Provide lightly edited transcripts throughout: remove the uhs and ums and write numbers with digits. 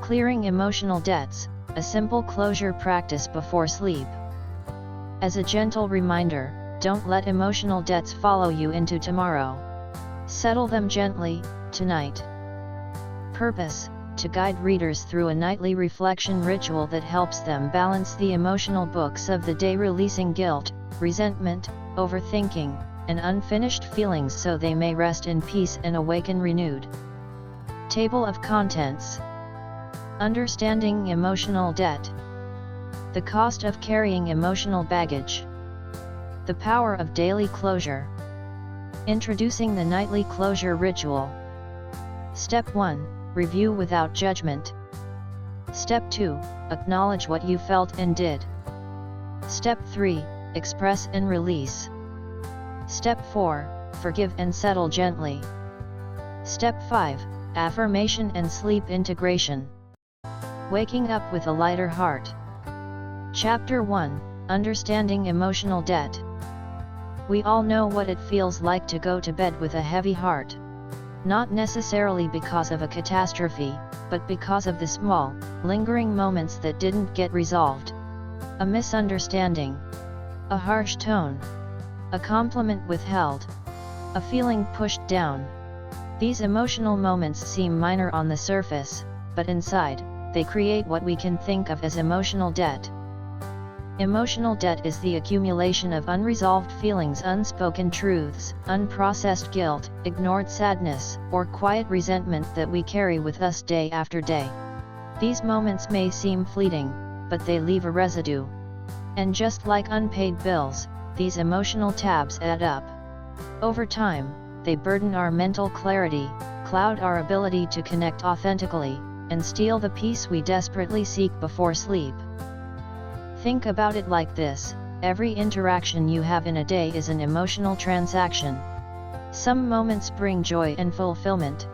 Clearing emotional debts, a simple closure practice before sleep. As a gentle reminder, don't let emotional debts follow you into tomorrow. Settle them gently, tonight. Purpose: to guide readers through a nightly reflection ritual that helps them balance the emotional books of the day, releasing guilt, resentment, overthinking, and unfinished feelings so they may rest in peace and awaken renewed. Table of Contents. Understanding emotional debt. The cost of carrying emotional baggage. The power of daily closure. Introducing the nightly closure ritual. Step 1. Review without judgment. Step 2. Acknowledge what you felt and did. Step 3. Express and release. Step 4. Forgive and settle gently. Step 5. Affirmation and sleep integration. Waking up with a lighter heart. Chapter 1. Understanding emotional debt. We all know what it feels like to go to bed with a heavy heart. Not necessarily because of a catastrophe, but because of the small, lingering moments that didn't get resolved. A misunderstanding. A harsh tone. A compliment withheld. A feeling pushed down. These emotional moments seem minor on the surface, but inside, they create what we can think of as emotional debt. Emotional debt is the accumulation of unresolved feelings, unspoken truths, unprocessed guilt, ignored sadness, or quiet resentment that we carry with us day after day. These moments may seem fleeting, but they leave a residue. And just like unpaid bills, these emotional tabs add up. Over time, they burden our mental clarity, cloud our ability to connect authentically, and steal the peace we desperately seek before sleep. Think about it like this: every interaction you have in a day is an emotional transaction. Some moments bring joy and fulfillment.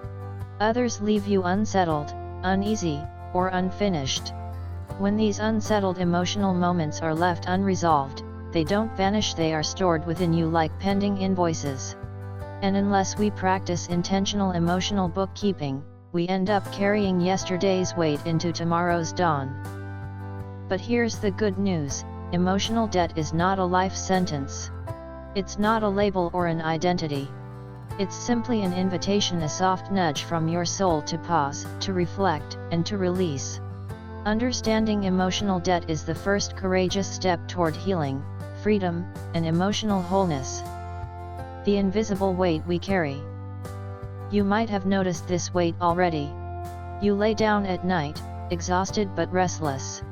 Others leave you unsettled, uneasy, or unfinished. When these unsettled emotional moments are left unresolved, they don't vanish, they are stored within you like pending invoices. And unless we practice intentional emotional bookkeeping, we end up carrying yesterday's weight into tomorrow's dawn. But here's the good news: emotional debt is not a life sentence. It's not a label or an identity. It's simply an invitation, a soft nudge from your soul to pause, to reflect, and to release. Understanding emotional debt is the first courageous step toward healing, freedom, and emotional wholeness. The invisible weight we carry. You might have noticed this weight already. You lay down at night, exhausted but restless.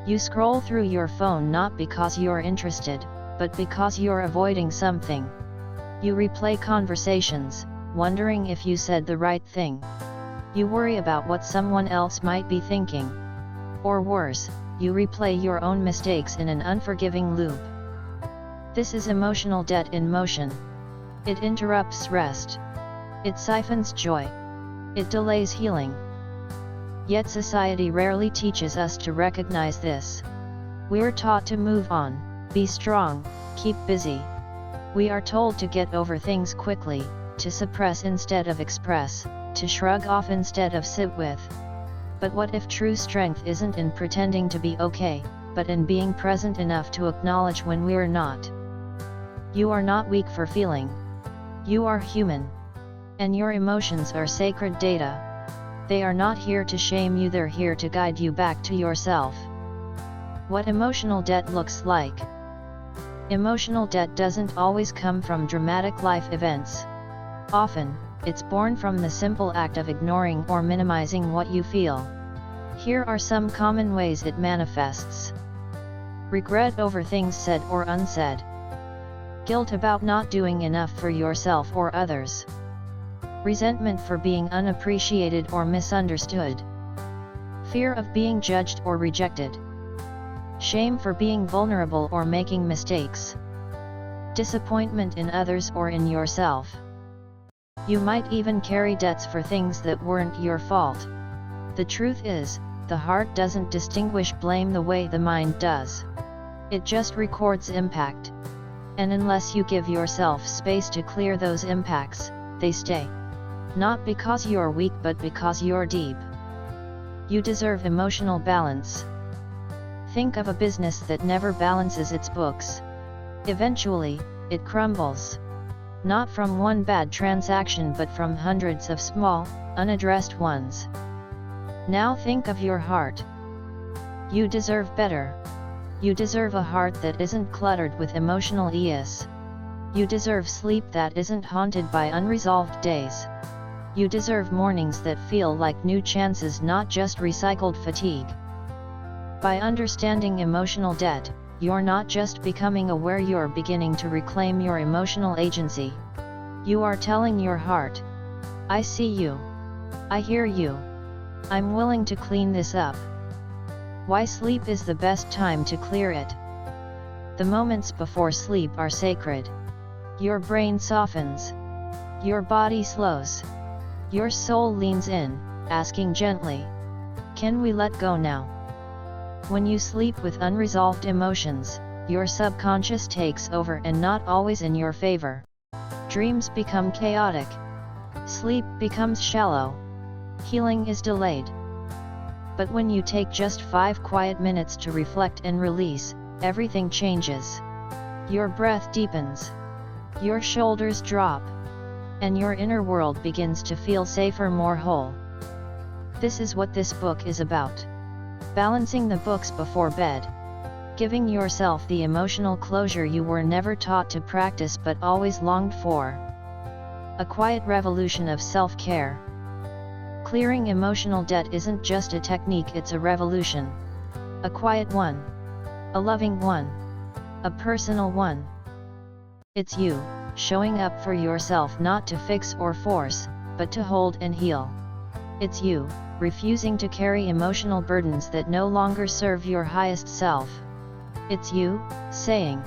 You scroll through your phone not because you're interested, but because you're avoiding something. You replay conversations, wondering if you said the right thing. You worry about what someone else might be thinking. Or worse, you replay your own mistakes in an unforgiving loop. This is emotional debt in motion. It interrupts rest. It siphons joy. It delays healing. Yet society rarely teaches us to recognize this. We're taught to move on, be strong, keep busy. We are told to get over things quickly, to suppress instead of express, to shrug off instead of sit with. But what if true strength isn't in pretending to be okay, but in being present enough to acknowledge when we're not? You are not weak for feeling. You are human. And your emotions are sacred data. They are not here to shame you, they're here to guide you back to yourself. What emotional debt looks like. Emotional debt doesn't always come from dramatic life events. Often, it's born from the simple act of ignoring or minimizing what you feel. Here are some common ways it manifests. Regret over things said or unsaid. Guilt about not doing enough for yourself or others. Resentment for being unappreciated or misunderstood. Fear of being judged or rejected. Shame for being vulnerable or making mistakes. Disappointment in others or in yourself. You might even carry debts for things that weren't your fault. The truth is, the heart doesn't distinguish blame the way the mind does. It just records impact. And unless you give yourself space to clear those impacts, they stay. Not because you're weak but because you're deep. You deserve emotional balance. Think of a business that never balances its books. Eventually, it crumbles. Not from one bad transaction but from hundreds of small, unaddressed ones. Now think of your heart. You deserve better. You deserve a heart that isn't cluttered with emotional ES. You deserve sleep that isn't haunted by unresolved days. You deserve mornings that feel like new chances, not just recycled fatigue. By understanding emotional debt, you're not just becoming aware, you're beginning to reclaim your emotional agency. You are telling your heart, I see you. I hear you. I'm willing to clean this up. Why sleep is the best time to clear it. The moments before sleep are sacred. Your brain softens. Your body slows. Your soul leans in, asking gently, can we let go now? When you sleep with unresolved emotions, your subconscious takes over, and not always in your favor. Dreams become chaotic. Sleep becomes shallow. Healing is delayed. But when you take just 5 quiet minutes to reflect and release, everything changes. Your breath deepens. Your shoulders drop. And your inner world begins to feel safer, more whole. This is what this book is about. Balancing the books before bed. Giving yourself the emotional closure you were never taught to practice but always longed for. A quiet revolution of self-care. Clearing emotional debt isn't just a technique, it's a revolution. A quiet one. A loving one. A personal one. It's you, showing up for yourself, not to fix or force, but to hold and heal. It's you, refusing to carry emotional burdens that no longer serve your highest self. It's you, saying,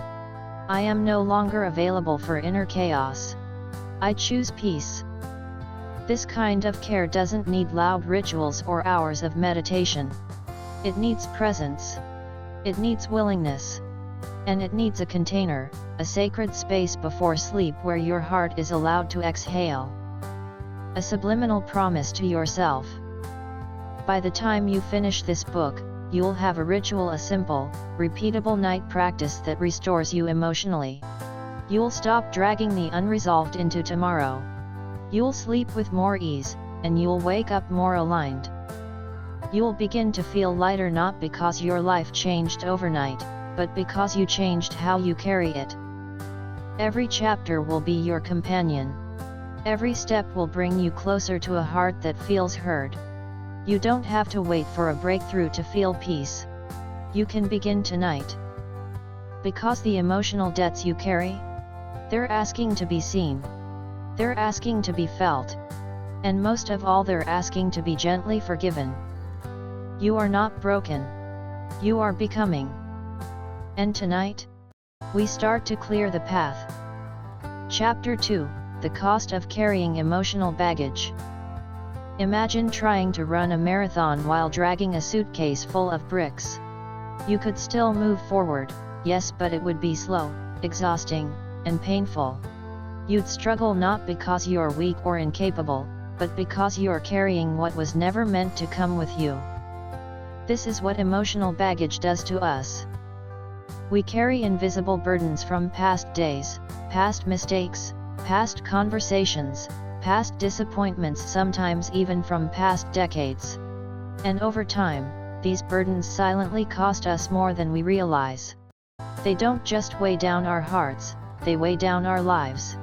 I am no longer available for inner chaos. I choose peace. This kind of care doesn't need loud rituals or hours of meditation. It needs presence. It needs willingness. And it needs a container, a sacred space before sleep where your heart is allowed to exhale. A subliminal promise to yourself. By the time you finish this book, you'll have a ritual, a simple, repeatable night practice that restores you emotionally. You'll stop dragging the unresolved into tomorrow. You'll sleep with more ease, and you'll wake up more aligned. You'll begin to feel lighter, not because your life changed overnight, but because you changed how you carry it. Every chapter will be your companion. Every step will bring you closer to a heart that feels heard. You don't have to wait for a breakthrough to feel peace. You can begin tonight. Because the emotional debts you carry, they're asking to be seen. They're asking to be felt. And most of all, they're asking to be gently forgiven. You are not broken. You are becoming. And tonight, we start to clear the path. Chapter 2, The Cost of Carrying Emotional Baggage. Imagine trying to run a marathon while dragging a suitcase full of bricks. You could still move forward, yes, but it would be slow, exhausting, and painful. You'd struggle not because you're weak or incapable, but because you're carrying what was never meant to come with you. This is what emotional baggage does to us. We carry invisible burdens from past days, past mistakes, past conversations, past disappointments, sometimes even from past decades. And over time, these burdens silently cost us more than we realize. They don't just weigh down our hearts, they weigh down our lives.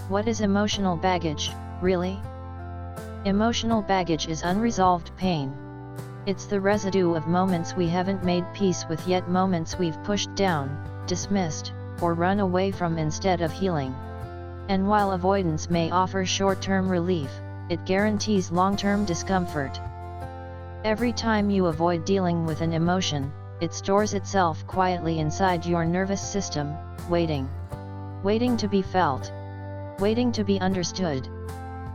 What is emotional baggage, really? Emotional baggage is unresolved pain. It's the residue of moments we haven't made peace with yet, moments we've pushed down, dismissed, or run away from instead of healing. And while avoidance may offer short-term relief, it guarantees long-term discomfort. Every time you avoid dealing with an emotion, it stores itself quietly inside your nervous system, waiting. Waiting to be felt. Waiting to be understood.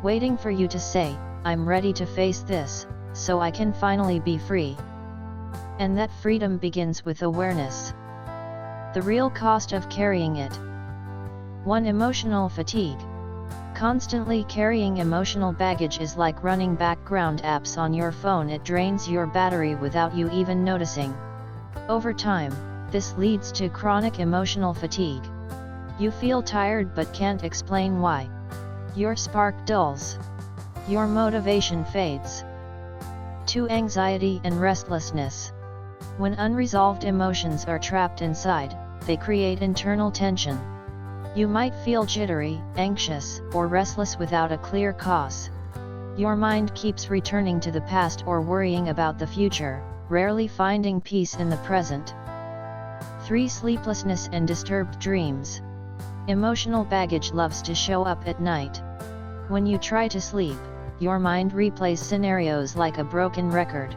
Waiting for you to say, I'm ready to face this, so I can finally be free. And that freedom begins with awareness. The real cost of carrying it. 1. Emotional fatigue. Constantly carrying emotional baggage is like running background apps on your phone. It drains your battery without you even noticing. Over time, this leads to chronic emotional fatigue. You feel tired but can't explain why. Your spark dulls. Your motivation fades. 2. Anxiety and restlessness. When unresolved emotions are trapped inside, they create internal tension. You might feel jittery, anxious, or restless without a clear cause. Your mind keeps returning to the past or worrying about the future, rarely finding peace in the present. 3. Sleeplessness and disturbed dreams. Emotional baggage loves to show up at night. When you try to sleep, your mind replays scenarios like a broken record.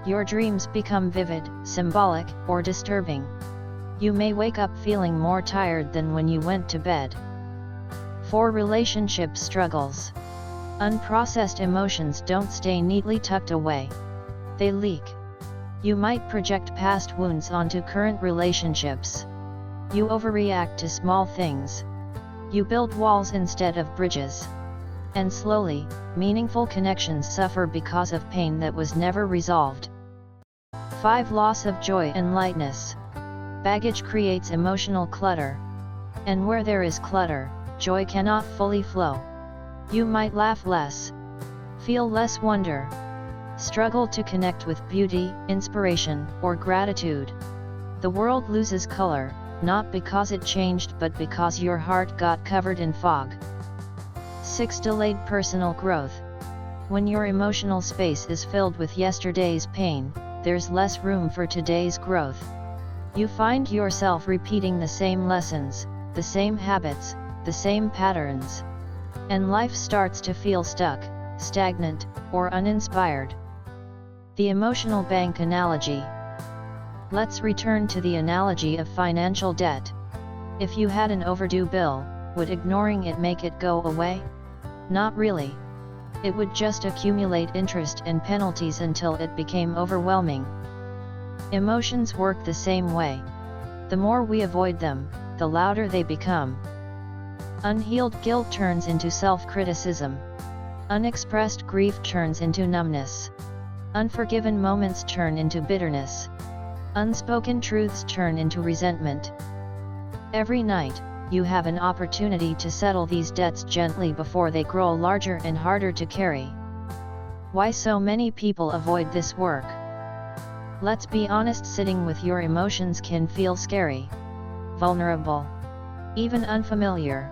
Your dreams become vivid, symbolic, or disturbing. You may wake up feeling more tired than when you went to bed. 4. Relationship struggles. Unprocessed emotions don't stay neatly tucked away. They leak. You might project past wounds onto current relationships. You overreact to small things. You build walls instead of bridges. And slowly, meaningful connections suffer because of pain that was never resolved. 5. Loss of joy and lightness. Baggage creates emotional clutter. And where there is clutter, joy cannot fully flow. You might laugh less, feel less wonder, struggle to connect with beauty, inspiration, or gratitude. The world loses color, not because it changed but because your heart got covered in fog. 6. Delayed personal growth. When your emotional space is filled with yesterday's pain, there's less room for today's growth. You find yourself repeating the same lessons, the same habits, the same patterns. And life starts to feel stuck, stagnant, or uninspired. The emotional bank analogy. Let's return to the analogy of financial debt. If you had an overdue bill, would ignoring it make it go away? Not really. It would just accumulate interest and penalties until it became overwhelming. Emotions work the same way. The more we avoid them, the louder they become. Unhealed guilt turns into self-criticism. Unexpressed grief turns into numbness. Unforgiven moments turn into bitterness. Unspoken truths turn into resentment. Every night, you have an opportunity to settle these debts gently before they grow larger and harder to carry. Why so many people avoid this work? Let's be honest, sitting with your emotions can feel scary, vulnerable, even unfamiliar.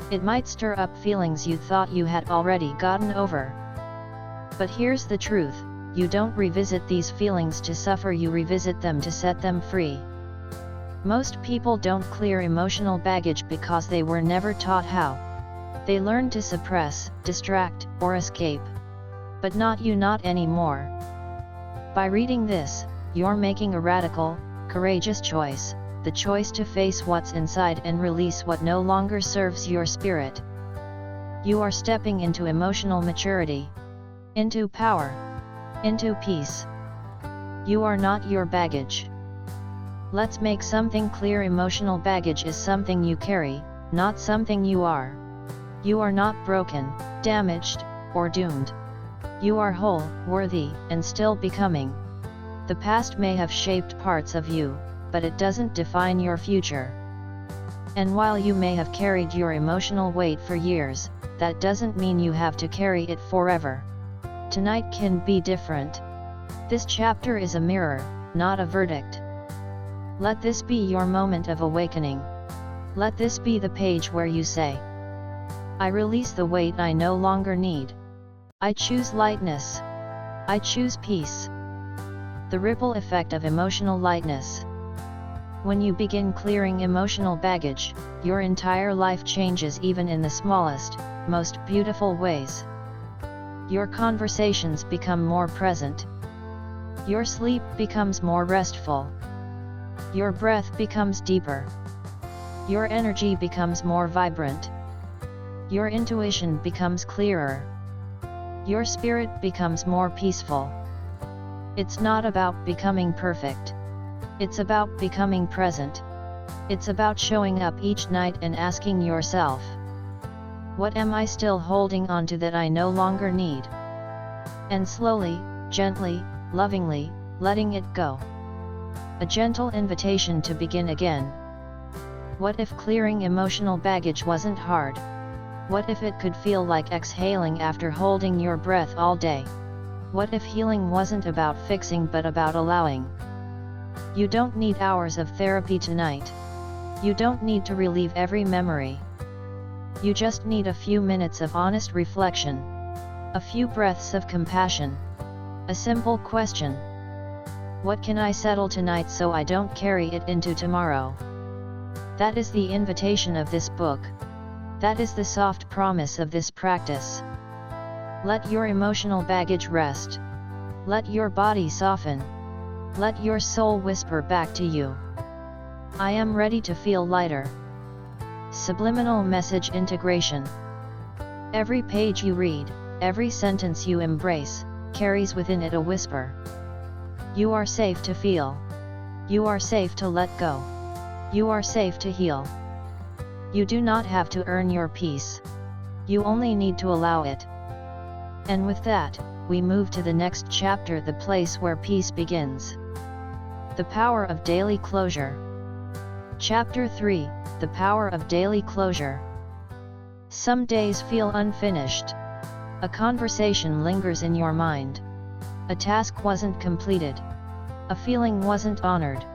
It might stir up feelings you thought you had already gotten over. But here's the truth, you don't revisit these feelings to suffer, you revisit them to set them free. Most people don't clear emotional baggage because they were never taught how. They learn to suppress, distract, or escape. But not you, not anymore. By reading this, you're making a radical, courageous choice, the choice to face what's inside and release what no longer serves your spirit. You are stepping into emotional maturity, into power, into peace. You are not your baggage. Let's make something clear: emotional baggage is something you carry, not something you are. You are not broken, damaged, or doomed. You are whole, worthy, and still becoming. The past may have shaped parts of you, but it doesn't define your future. And while you may have carried your emotional weight for years, that doesn't mean you have to carry it forever. Tonight can be different. This chapter is a mirror, not a verdict. Let this be your moment of awakening. Let this be the page where you say, I release the weight I no longer need. I choose lightness. I choose peace. The ripple effect of emotional lightness. When you begin clearing emotional baggage, your entire life changes, even in the smallest, most beautiful ways. Your conversations become more present. Your sleep becomes more restful. Your breath becomes deeper. Your energy becomes more vibrant. Your intuition becomes clearer. Your spirit becomes more peaceful. It's not about becoming perfect. It's about becoming present. It's about showing up each night and asking yourself, What am I still holding on to that I no longer need? And slowly, gently, lovingly, letting it go. A gentle invitation to begin again. What if clearing emotional baggage wasn't hard? What if it could feel like exhaling after holding your breath all day? What if healing wasn't about fixing but about allowing? You don't need hours of therapy tonight. You don't need to relieve every memory. You just need a few minutes of honest reflection. A few breaths of compassion. A simple question. What can I settle tonight so I don't carry it into tomorrow? That is the invitation of this book. That is the soft promise of this practice. Let your emotional baggage rest. Let your body soften. Let your soul whisper back to you. I am ready to feel lighter. Subliminal message integration. Every page you read, every sentence you embrace, carries within it a whisper. You are safe to feel. You are safe to let go. You are safe to heal. You do not have to earn your peace. You only need to allow it. And with that, we move to the next chapter, the place where peace begins. The power of daily closure. Chapter 3, the power of daily closure. Some days feel unfinished. A conversation lingers in your mind. A task wasn't completed. A feeling wasn't honored.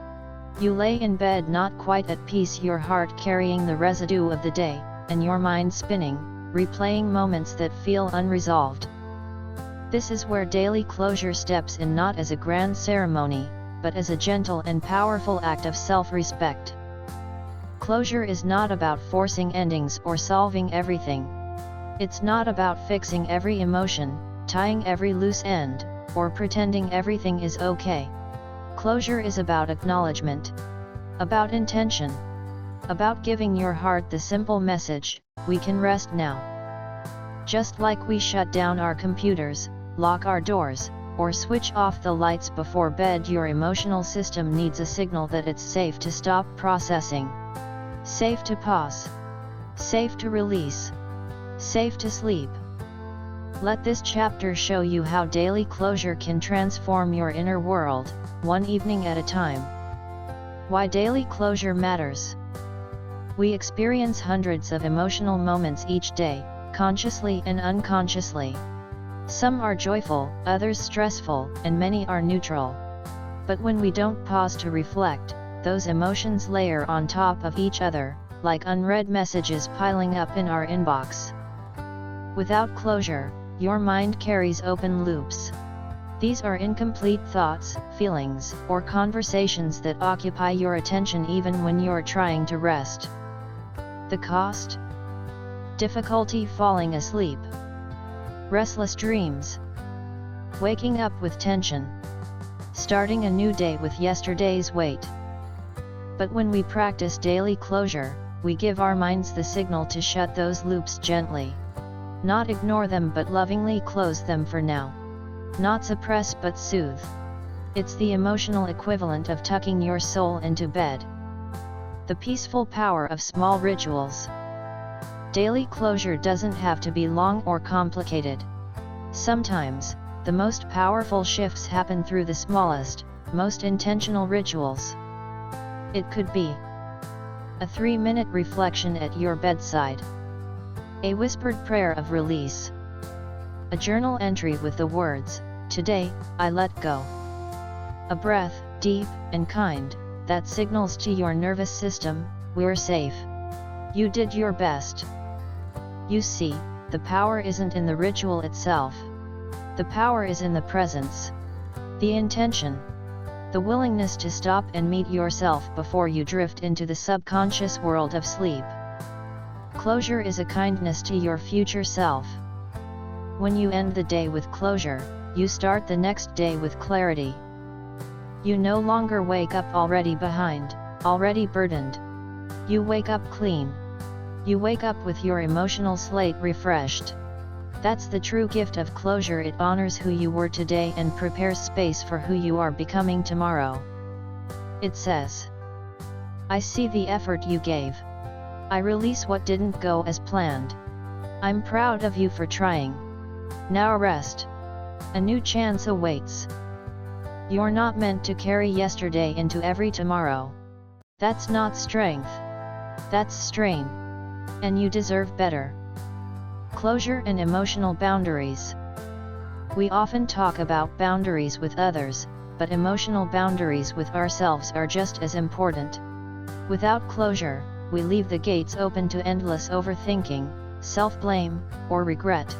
You lay in bed not quite at peace, your heart carrying the residue of the day, and your mind spinning, replaying moments that feel unresolved. This is where daily closure steps in, not as a grand ceremony, but as a gentle and powerful act of self-respect. Closure is not about forcing endings or solving everything. It's not about fixing every emotion, tying every loose end, or pretending everything is okay. Closure is about acknowledgement, about intention, about giving your heart the simple message, we can rest now. Just like we shut down our computers, lock our doors, or switch off the lights before bed, your emotional system needs a signal that it's safe to stop processing. Safe to pause. Safe to release. Safe to sleep. Let this chapter show you how daily closure can transform your inner world, one evening at a time. Why daily closure matters. We experience hundreds of emotional moments each day, consciously and unconsciously. Some are joyful, others stressful, and many are neutral. But when we don't pause to reflect, those emotions layer on top of each other, like unread messages piling up in our inbox. Without closure, your mind carries open loops. These are incomplete thoughts, feelings, or conversations that occupy your attention even when you're trying to rest. The cost? Difficulty falling asleep. Restless dreams. Waking up with tension. Starting a new day with yesterday's weight. But when we practice daily closure, we give our minds the signal to shut those loops gently. Not ignore them but lovingly close them for now. Not suppress but soothe. It's the emotional equivalent of tucking your soul into bed. The peaceful power of small rituals. Daily closure doesn't have to be long or complicated. Sometimes, the most powerful shifts happen through the smallest, most intentional rituals. It could be a 3-minute reflection at your bedside, a whispered prayer of release, a journal entry with the words, "Today, I let go." A breath, deep and kind, that signals to your nervous system, "We're safe. You did your best." You see, the power isn't in the ritual itself. The power is in the presence. The intention. The willingness to stop and meet yourself before you drift into the subconscious world of sleep. Closure is a kindness to your future self. When you end the day with closure, you start the next day with clarity. You no longer wake up already behind, already burdened. You wake up clean. You wake up with your emotional slate refreshed. That's the true gift of closure. It honors who you were today and prepares space for who you are becoming tomorrow. It says, "I see the effort you gave. I release what didn't go as planned. I'm proud of you for trying. Now rest. A new chance awaits. You're not meant to carry yesterday into every tomorrow. That's not strength. That's strain. And you deserve better. Closure and emotional boundaries. We often talk about boundaries with others, but emotional boundaries with ourselves are just as important. Without closure, we leave the gates open to endless overthinking, self-blame, or regret.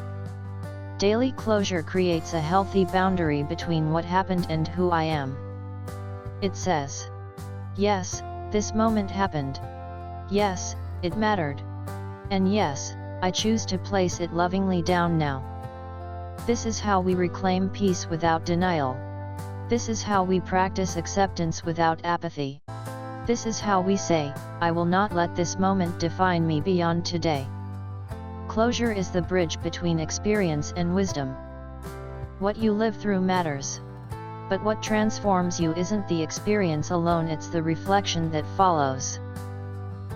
Daily closure creates a healthy boundary between what happened and who I am. It says, yes, this moment happened. Yes, it mattered. And yes, I choose to place it lovingly down now. This is how we reclaim peace without denial. This is how we practice acceptance without apathy. This is how we say, I will not let this moment define me beyond today. Closure is the bridge between experience and wisdom. What you live through matters. But what transforms you isn't the experience alone, it's the reflection that follows.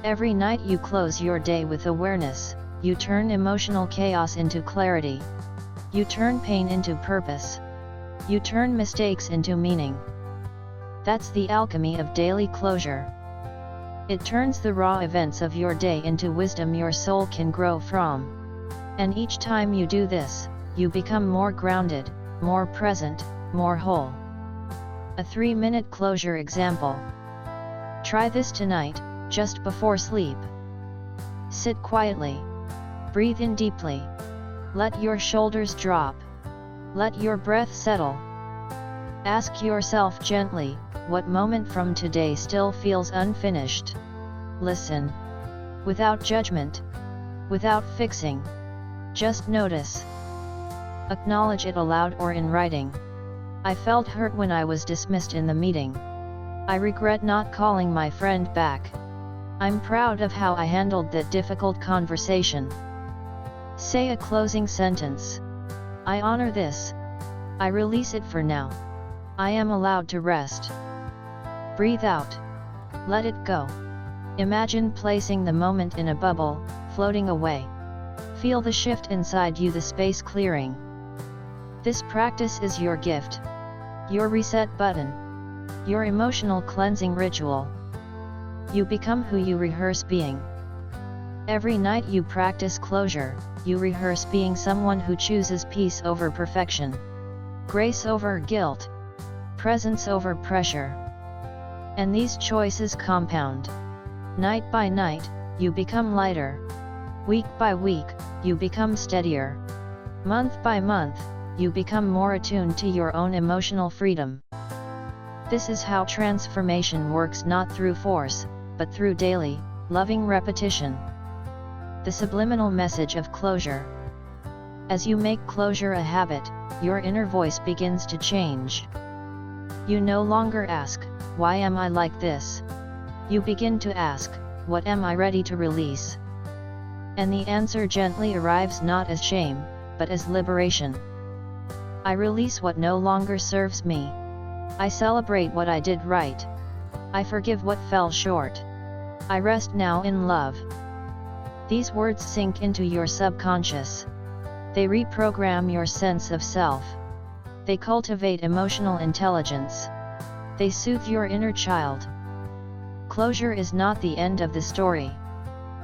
Every night you close your day with awareness, you turn emotional chaos into clarity. You turn pain into purpose. You turn mistakes into meaning. That's the alchemy of daily closure. It turns the raw events of your day into wisdom your soul can grow from. And each time you do this, you become more grounded, more present, more whole. A 3-minute closure example. Try this tonight, just before sleep. Sit quietly. Breathe in deeply. Let your shoulders drop. Let your breath settle. Ask yourself gently, what moment from today still feels unfinished? Listen. Without judgment. Without fixing. Just notice. Acknowledge it aloud or in writing. I felt hurt when I was dismissed in the meeting. I regret not calling my friend back. I'm proud of how I handled that difficult conversation. Say a closing sentence. I honor this. I release it for now. I am allowed to rest. Breathe out. Let it go. Imagine placing the moment in a bubble, floating away. Feel the shift inside you, the space clearing. This practice is your gift. Your reset button. Your emotional cleansing ritual. You become who you rehearse being. Every night you practice closure, you rehearse being someone who chooses peace over perfection. Grace over guilt. Presence over pressure. And these choices compound. Night by night, you become lighter. Week by week, you become steadier. Month by month, you become more attuned to your own emotional freedom. This is how transformation works, not through force, but through daily, loving repetition. The subliminal message of closure. As you make closure a habit, your inner voice begins to change. You no longer ask, why am I like this? You begin to ask, what am I ready to release? And the answer gently arrives, not as shame, but as liberation. I release what no longer serves me. I celebrate what I did right. I forgive what fell short. I rest now in love. These words sink into your subconscious. They reprogram your sense of self. They cultivate emotional intelligence. They soothe your inner child. Closure is not the end of the story.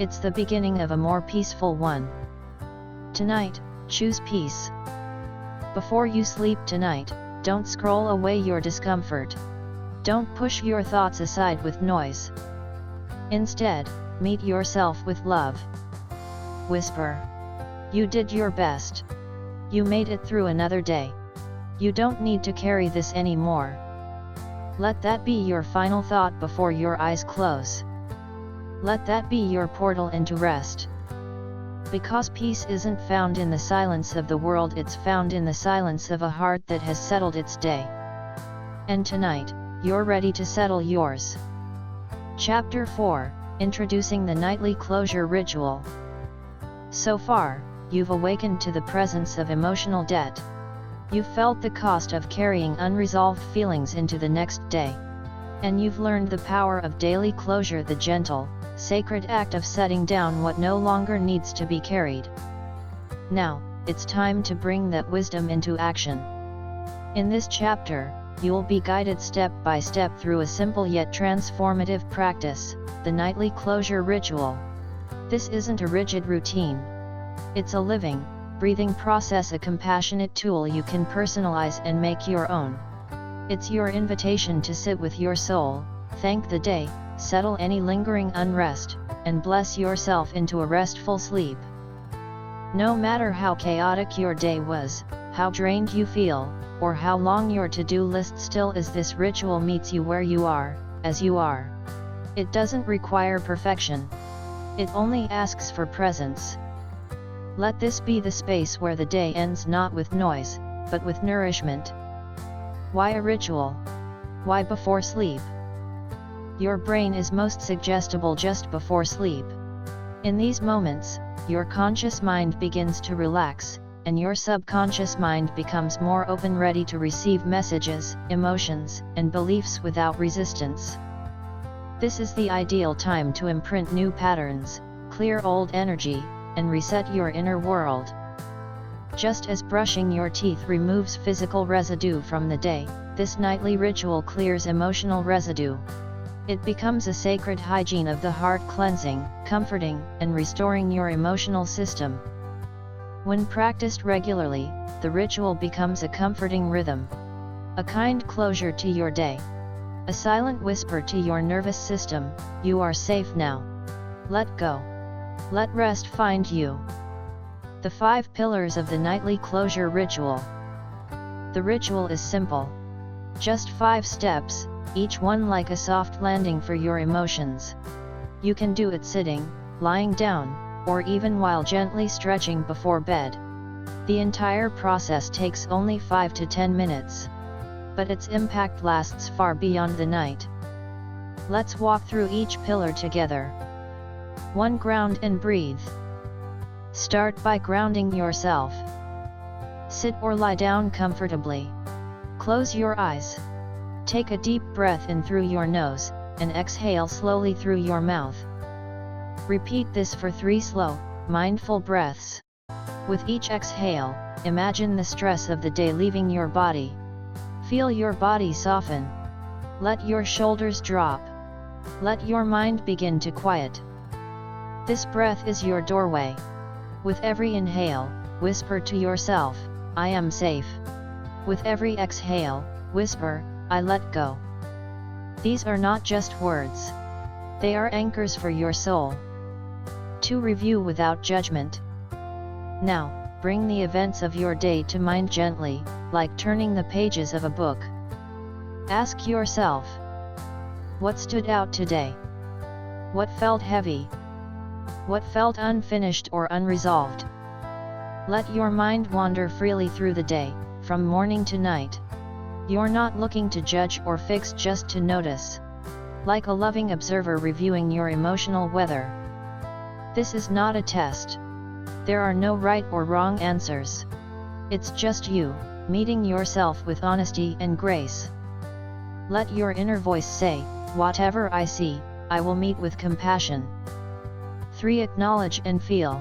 It's the beginning of a more peaceful one. Tonight, choose peace. Before you sleep tonight, don't scroll away your discomfort. Don't push your thoughts aside with noise. Instead, meet yourself with love. Whisper. You did your best. You made it through another day. You don't need to carry this anymore. Let that be your final thought before your eyes close. Let that be your portal into rest. Because peace isn't found in the silence of the world, it's found in the silence of a heart that has settled its day. And tonight, you're ready to settle yours. Chapter 4, Introducing the Nightly Closure Ritual. So far, you've awakened to the presence of emotional debt. You've felt the cost of carrying unresolved feelings into the next day. And you've learned the power of daily closure, the gentle, sacred act of setting down what no longer needs to be carried. Now, it's time to bring that wisdom into action. In this chapter, you'll be guided step by step through a simple yet transformative practice, the nightly closure ritual. This isn't a rigid routine. It's a living, breathing process, a compassionate tool you can personalize and make your own. It's your invitation to sit with your soul, thank the day, settle any lingering unrest, and bless yourself into a restful sleep. No matter how chaotic your day was, how drained you feel, or how long your to-do list still is, this ritual meets you where you are, as you are. It doesn't require perfection. It only asks for presence. Let this be the space where the day ends not with noise, but with nourishment. Why a ritual? Why before sleep? Your brain is most suggestible just before sleep. In these moments, your conscious mind begins to relax, and your subconscious mind becomes more open, ready to receive messages, emotions, and beliefs without resistance. This is the ideal time to imprint new patterns, clear old energy, and reset your inner world. Just as brushing your teeth removes physical residue from the day, this nightly ritual clears emotional residue. It becomes a sacred hygiene of the heart, cleansing, comforting, and restoring your emotional system. When practiced regularly, the ritual becomes a comforting rhythm, a kind closure to your day, a silent whisper to your nervous system, you are safe now. Let go. Let rest find you. The 5 pillars of the nightly closure ritual. The ritual is simple. Just 5 steps, each one like a soft landing for your emotions. You can do it sitting, lying down, or even while gently stretching before bed. The entire process takes only 5 to 10 minutes. But its impact lasts far beyond the night. Let's walk through each pillar together. 1. Ground and breathe. Start by grounding yourself. Sit or lie down comfortably. Close your eyes. Take a deep breath in through your nose, and exhale slowly through your mouth. Repeat this for 3 slow, mindful breaths. With each exhale, imagine the stress of the day leaving your body. Feel your body soften. Let your shoulders drop. Let your mind begin to quiet. This breath is your doorway. With every inhale, whisper to yourself, I am safe. With every exhale, whisper, I let go. These are not just words. They are anchors for your soul. To review without judgment. Now, bring the events of your day to mind gently, like turning the pages of a book. Ask yourself, what stood out today? What felt heavy? What felt unfinished or unresolved? Let your mind wander freely through the day, from morning to night. You're not looking to judge or fix, just to notice. Like a loving observer reviewing your emotional weather. This is not a test. There are no right or wrong answers. It's just you, meeting yourself with honesty and grace. Let your inner voice say, whatever I see, I will meet with compassion. 3. Acknowledge and feel.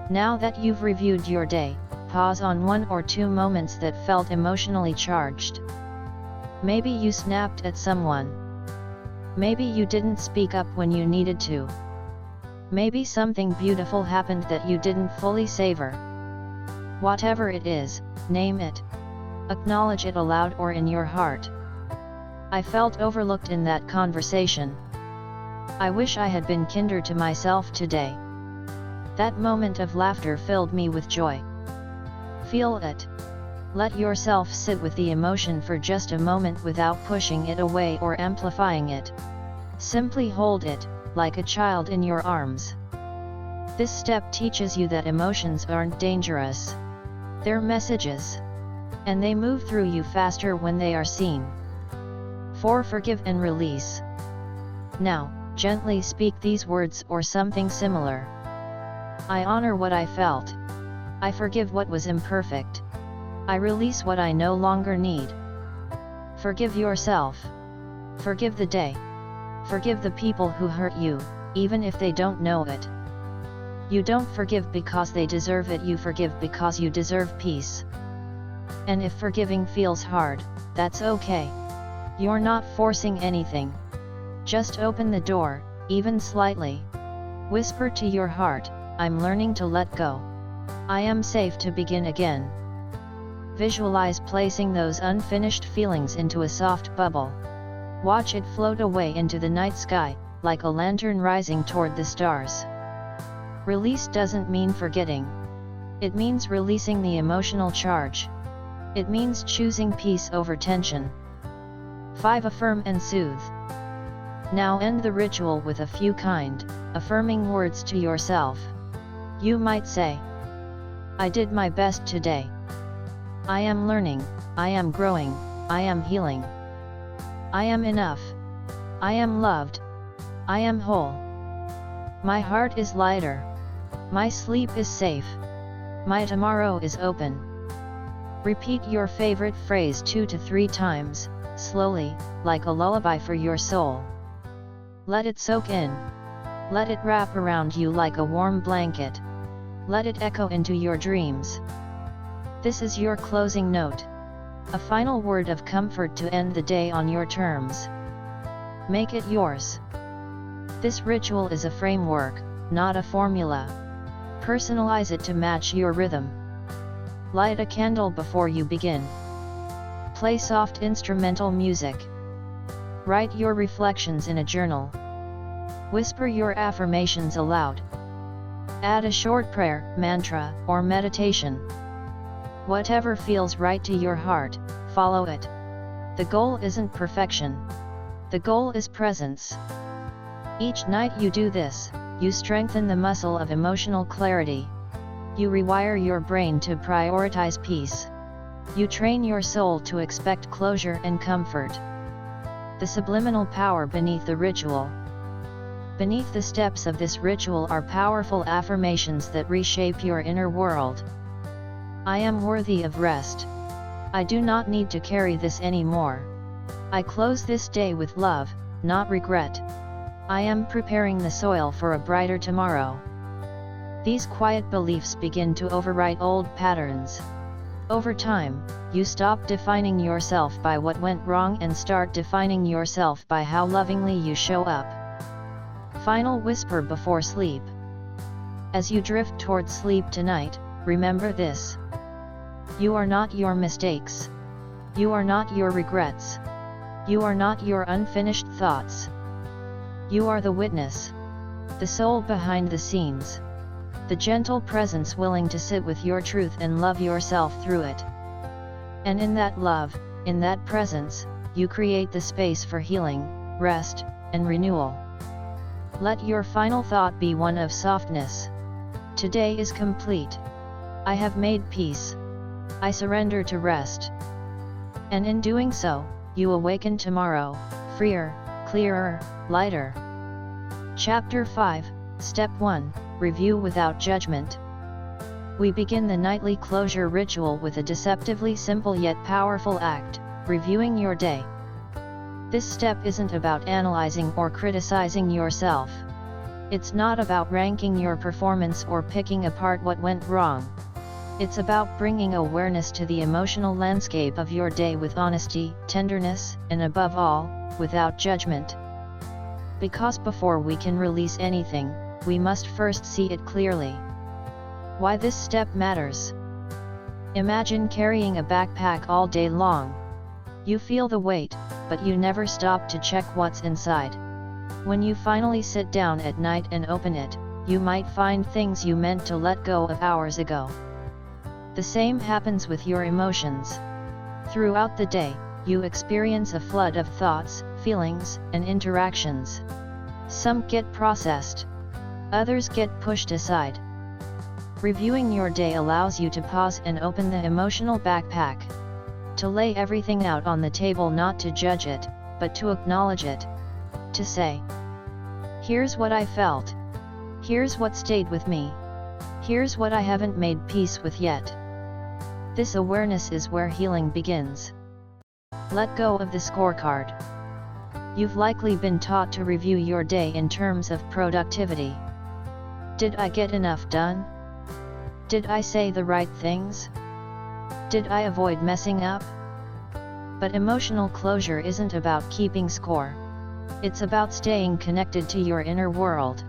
Now that you've reviewed your day, pause on 1 or 2 moments that felt emotionally charged. Maybe you snapped at someone. Maybe you didn't speak up when you needed to. Maybe something beautiful happened that you didn't fully savor. Whatever it is, name it. Acknowledge it aloud or in your heart. I felt overlooked in that conversation. I wish I had been kinder to myself today. That moment of laughter filled me with joy. Feel it. Let yourself sit with the emotion for just a moment without pushing it away or amplifying it. Simply hold it, like a child in your arms. This step teaches you that emotions aren't dangerous. They're messages. And they move through you faster when they are seen. 4. Forgive and release. Now, gently speak these words or something similar. I honor what I felt. I forgive what was imperfect. I release what I no longer need. Forgive yourself. Forgive the day. Forgive the people who hurt you, even if they don't know it. You don't forgive because they deserve it, you forgive because you deserve peace. And if forgiving feels hard, that's okay. You're not forcing anything. Just open the door, even slightly. Whisper to your heart, I'm learning to let go. I am safe to begin again. Visualize placing those unfinished feelings into a soft bubble. Watch it float away into the night sky, like a lantern rising toward the stars. Release doesn't mean forgetting. It means releasing the emotional charge. It means choosing peace over tension. 5. Affirm and soothe. Now end the ritual with a few kind, affirming words to yourself. You might say, I did my best today. I am learning, I am growing, I am healing. I am enough. I am loved. I am whole. My heart is lighter. My sleep is safe. My tomorrow is open. Repeat your favorite phrase 2 to 3 times, slowly, like a lullaby for your soul. Let it soak in. Let it wrap around you like a warm blanket. Let it echo into your dreams. This is your closing note. A final word of comfort to end the day on your terms. Make it yours. This ritual is a framework, not a formula. Personalize it to match your rhythm. Light a candle before you begin. Play soft instrumental music. Write your reflections in a journal. Whisper your affirmations aloud. Add a short prayer, mantra, or meditation. Whatever feels right to your heart, follow it. The goal isn't perfection. The goal is presence. Each night you do this, you strengthen the muscle of emotional clarity. You rewire your brain to prioritize peace. You train your soul to expect closure and comfort. The subliminal power beneath the ritual. Beneath the steps of this ritual are powerful affirmations that reshape your inner world. I am worthy of rest. I do not need to carry this anymore. I close this day with love, not regret. I am preparing the soil for a brighter tomorrow. These quiet beliefs begin to overwrite old patterns. Over time, you stop defining yourself by what went wrong and start defining yourself by how lovingly you show up. Final whisper before sleep. As you drift toward sleep tonight, remember this. You are not your mistakes. You are not your regrets. You are not your unfinished thoughts. You are the witness. The soul behind the scenes. The gentle presence willing to sit with your truth and love yourself through it. And in that love, in that presence, you create the space for healing, rest, and renewal. Let your final thought be one of softness. Today is complete. I have made peace. I surrender to rest. And in doing so, you awaken tomorrow, freer, clearer, lighter. Chapter 5, Step 1, Review without judgment. We begin the nightly closure ritual with a deceptively simple yet powerful act, reviewing your day. This step isn't about analyzing or criticizing yourself. It's not about ranking your performance or picking apart what went wrong. It's about bringing awareness to the emotional landscape of your day with honesty, tenderness, and above all, without judgment. Because before we can release anything, we must first see it clearly. Why this step matters. Imagine carrying a backpack all day long. You feel the weight, but you never stop to check what's inside. When you finally sit down at night and open it, you might find things you meant to let go of hours ago. The same happens with your emotions. Throughout the day, you experience a flood of thoughts, feelings, and interactions. Some get processed. Others get pushed aside. Reviewing your day allows you to pause and open the emotional backpack. To lay everything out on the table, not to judge it, but to acknowledge it. To say, here's what I felt. Here's what stayed with me. Here's what I haven't made peace with yet. This awareness is where healing begins. Let go of the scorecard. You've likely been taught to review your day in terms of productivity. Did I get enough done? Did I say the right things? Did I avoid messing up? But emotional closure isn't about keeping score. It's about staying connected to your inner world.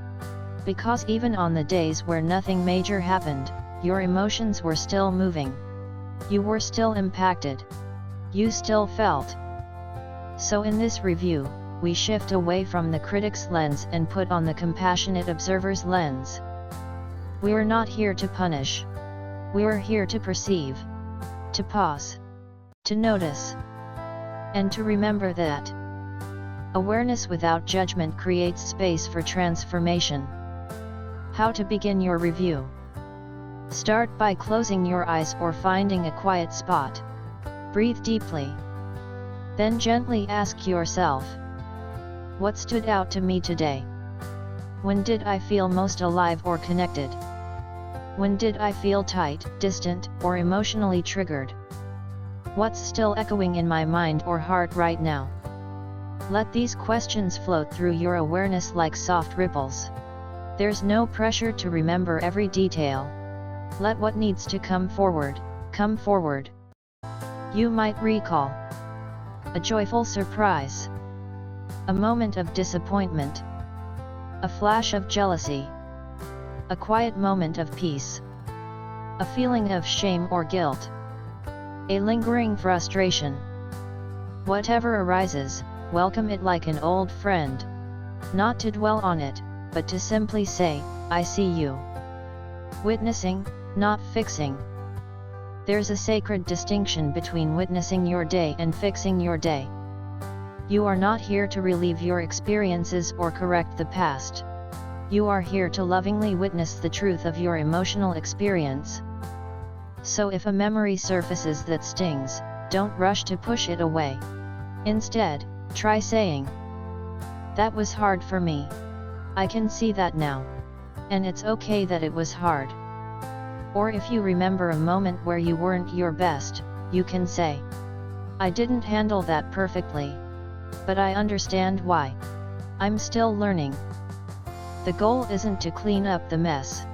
Because even on the days where nothing major happened, your emotions were still moving. You were still impacted. You still felt. So in this review, we shift away from the critic's lens and put on the compassionate observer's lens. We're not here to punish. We're here to perceive, to pause, to notice, and to remember that awareness without judgment creates space for transformation. How to begin your review? Start by closing your eyes or finding a quiet spot. Breathe deeply. Then gently ask yourself, what stood out to me today? When did I feel most alive or connected? When did I feel tight, distant, or emotionally triggered? What's still echoing in my mind or heart right now? Let these questions float through your awareness like soft ripples. There's no pressure to remember every detail. Let what needs to come forward, come forward. You might recall a joyful surprise, a moment of disappointment, a flash of jealousy, a quiet moment of peace, a feeling of shame or guilt, a lingering frustration. Whatever arises, welcome it like an old friend. Not to dwell on it, but to simply say, I see you. Witnessing, not fixing. There's a sacred distinction between witnessing your day and fixing your day. You are not here to relieve your experiences or correct the past. You are here to lovingly witness the truth of your emotional experience. So if a memory surfaces that stings, don't rush to push it away. Instead, try saying, that was hard for me. I can see that now. And it's okay that it was hard. Or if you remember a moment where you weren't your best, you can say, I didn't handle that perfectly. But I understand why. I'm still learning. The goal isn't to clean up the mess.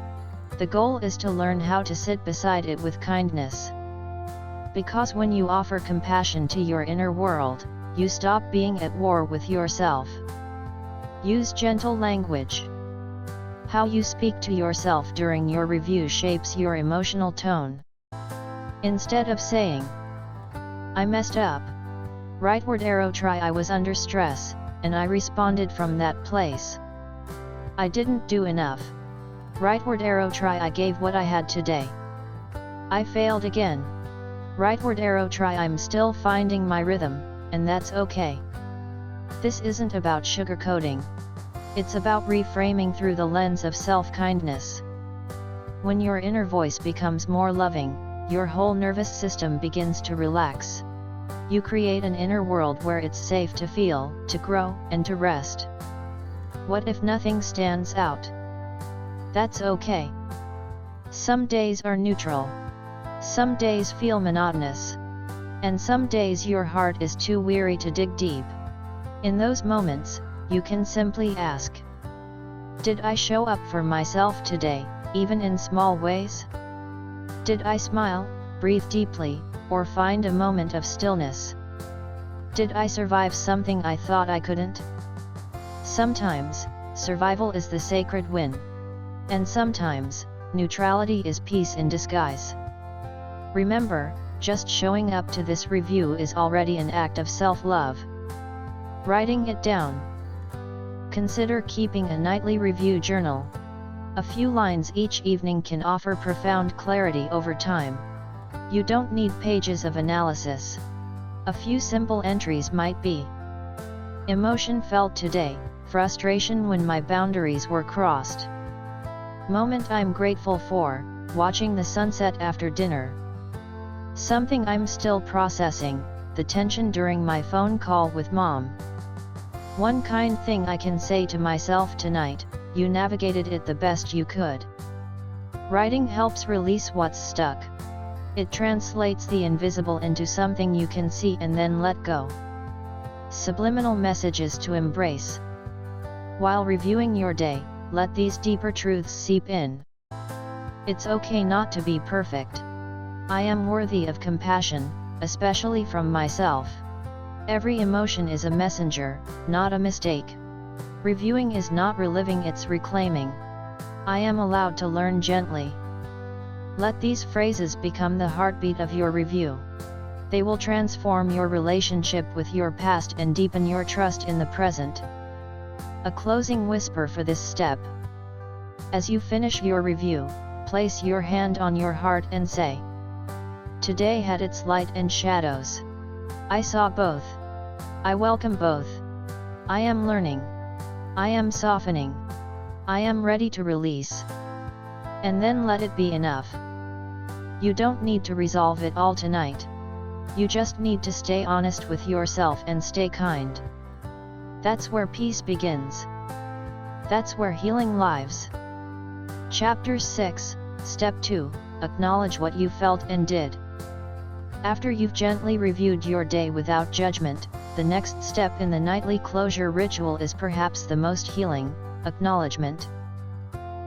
The goal is to learn how to sit beside it with kindness. Because when you offer compassion to your inner world, you stop being at war with yourself. Use gentle language. How you speak to yourself during your review shapes your emotional tone. Instead of saying, I messed up, rightward arrow try I was under stress, and I responded from that place. I didn't do enough. Rightward arrow try I gave what I had today. I failed again. Rightward arrow try I'm still finding my rhythm, and that's okay. This isn't about sugarcoating. It's about reframing through the lens of self-kindness. When your inner voice becomes more loving, your whole nervous system begins to relax. You create an inner world where it's safe to feel, to grow, and to rest. What if nothing stands out? That's okay. Some days are neutral. Some days feel monotonous. And some days your heart is too weary to dig deep. In those moments, you can simply ask, did I show up for myself today, even in small ways? Did I smile, breathe deeply, or find a moment of stillness? Did I survive something I thought I couldn't? Sometimes, survival is the sacred win. And sometimes, neutrality is peace in disguise. Remember, just showing up to this review is already an act of self-love. Writing it down. Consider keeping a nightly review journal. A few lines each evening can offer profound clarity over time. You don't need pages of analysis. A few simple entries might be: emotion felt today, frustration when my boundaries were crossed. Moment I'm grateful for, watching the sunset after dinner. Something I'm still processing, the tension during my phone call with mom. One kind thing I can say to myself tonight: you navigated it the best you could. Writing helps release what's stuck. It translates the invisible into something you can see and then let go. Subliminal messages to embrace. While reviewing your day, let these deeper truths seep in. It's okay not to be perfect. I am worthy of compassion, especially from myself. Every emotion is a messenger, not a mistake. Reviewing is not reliving, it's reclaiming. I am allowed to learn gently. Let these phrases become the heartbeat of your review. They will transform your relationship with your past and deepen your trust in the present. A closing whisper for this step. As you finish your review, place your hand on your heart and say, "Today had its light and shadows. I saw both. I welcome both. I am learning. I am softening. I am ready to release." And then let it be enough. You don't need to resolve it all tonight. You just need to stay honest with yourself and stay kind. That's where peace begins. That's where healing lives. Chapter 6, Step 2, Acknowledge what you felt and did. After you've gently reviewed your day without judgment, the next step in the nightly closure ritual is perhaps the most healing: acknowledgement.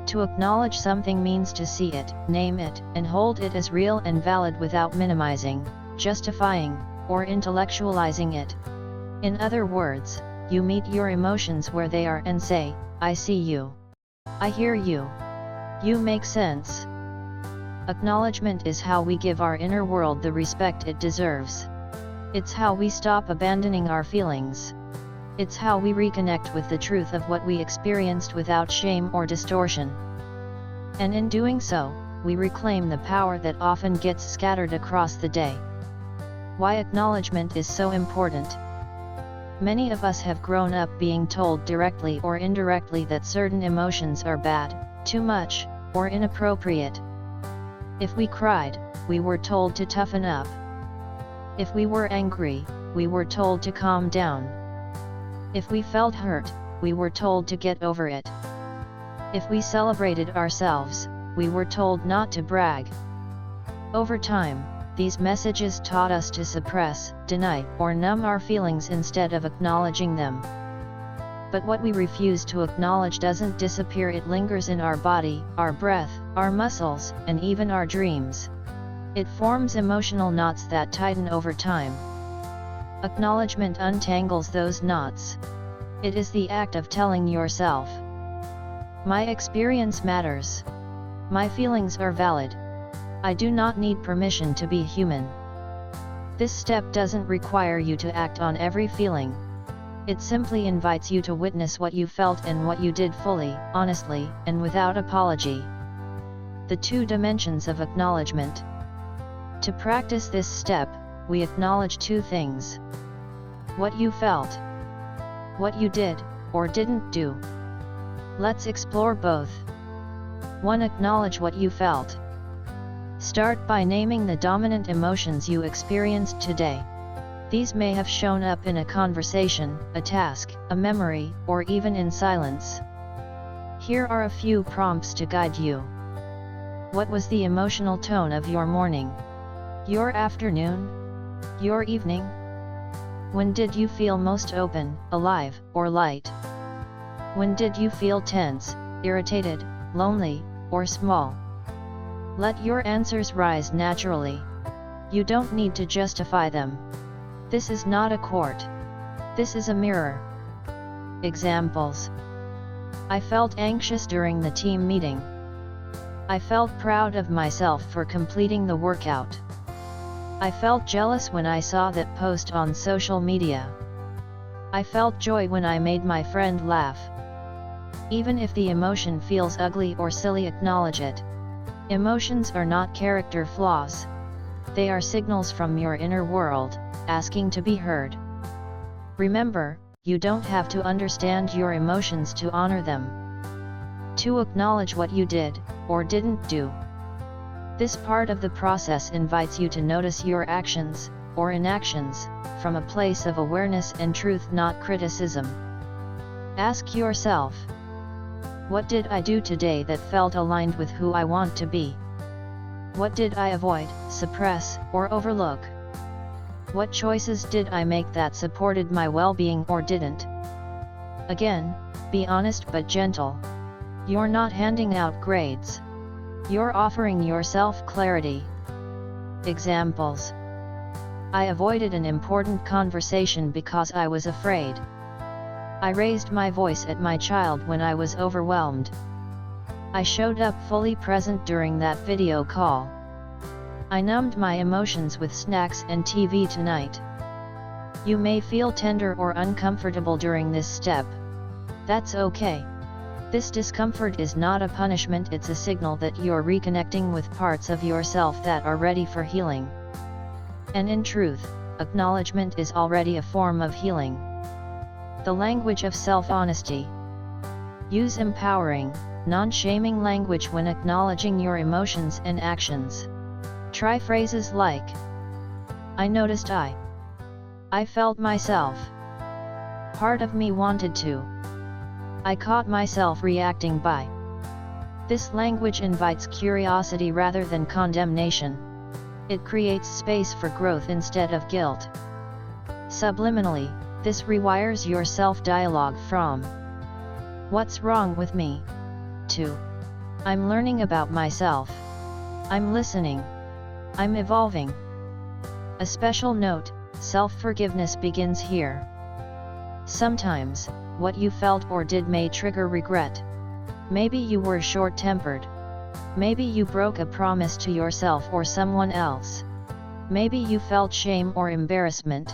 To acknowledge something means to see it, name it, and hold it as real and valid without minimizing, justifying, or intellectualizing it. In other words, you meet your emotions where they are and say, "I see you. I hear you. You make sense." Acknowledgement is how we give our inner world the respect it deserves. It's how we stop abandoning our feelings. It's how we reconnect with the truth of what we experienced without shame or distortion. And in doing so, we reclaim the power that often gets scattered across the day. Why acknowledgement is so important. Many of us have grown up being told directly or indirectly that certain emotions are bad, too much, or inappropriate. If we cried, we were told to toughen up. If we were angry, we were told to calm down. If we felt hurt, we were told to get over it. If we celebrated ourselves, we were told not to brag. Over time, these messages taught us to suppress, deny, or numb our feelings instead of acknowledging them. But what we refuse to acknowledge doesn't disappear, it lingers in our body, our breath, our muscles, and even our dreams. It forms emotional knots that tighten over time. Acknowledgement untangles those knots. It is the act of telling yourself, "My experience matters. My feelings are valid. I do not need permission to be human." This step doesn't require you to act on every feeling. It simply invites you to witness what you felt and what you did fully, honestly, and without apology. The two dimensions of acknowledgement. To practice this step, we acknowledge two things: what you felt, what you did, or didn't do. Let's explore both. 1. Acknowledge what you felt. Start by naming the dominant emotions you experienced today. These may have shown up in a conversation, a task, a memory, or even in silence. Here are a few prompts to guide you. What was the emotional tone of your morning? Your afternoon? Your evening? When did you feel most open, alive, or light? When did you feel tense, irritated, lonely, or small? Let your answers rise naturally. You don't need to justify them. This is not a court. This is a mirror. Examples. I felt anxious during the team meeting. I felt proud of myself for completing the workout. I felt jealous when I saw that post on social media. I felt joy when I made my friend laugh. Even if the emotion feels ugly or silly, acknowledge it. Emotions are not character flaws. They are signals from your inner world, asking to be heard. Remember, you don't have to understand your emotions to honor them. To acknowledge what you did, or didn't do. This part of the process invites you to notice your actions, or inactions, from a place of awareness and truth, not criticism. Ask yourself, what did I do today that felt aligned with who I want to be? What did I avoid, suppress, or overlook? What choices did I make that supported my well-being or didn't? Again, be honest but gentle. You're not handing out grades. You're offering yourself clarity. Examples. I avoided an important conversation because I was afraid. I raised my voice at my child when I was overwhelmed. I showed up fully present during that video call. I numbed my emotions with snacks and TV tonight. You may feel tender or uncomfortable during this step. That's okay. This discomfort is not a punishment, it's a signal that you're reconnecting with parts of yourself that are ready for healing. And in truth, acknowledgement is already a form of healing. The language of self-honesty. Use empowering, non-shaming language when acknowledging your emotions and actions. Try phrases like, I noticed I felt myself. Part of me wanted to. I caught myself reacting by. This language invites curiosity rather than condemnation. It creates space for growth instead of guilt. Subliminally, this rewires your self-dialogue from what's wrong with me to I'm learning about myself. I'm listening. I'm evolving. A special note, self-forgiveness begins here. Sometimes, what you felt or did may trigger regret. Maybe you were short-tempered. Maybe you broke a promise to yourself or someone else. Maybe you felt shame or embarrassment.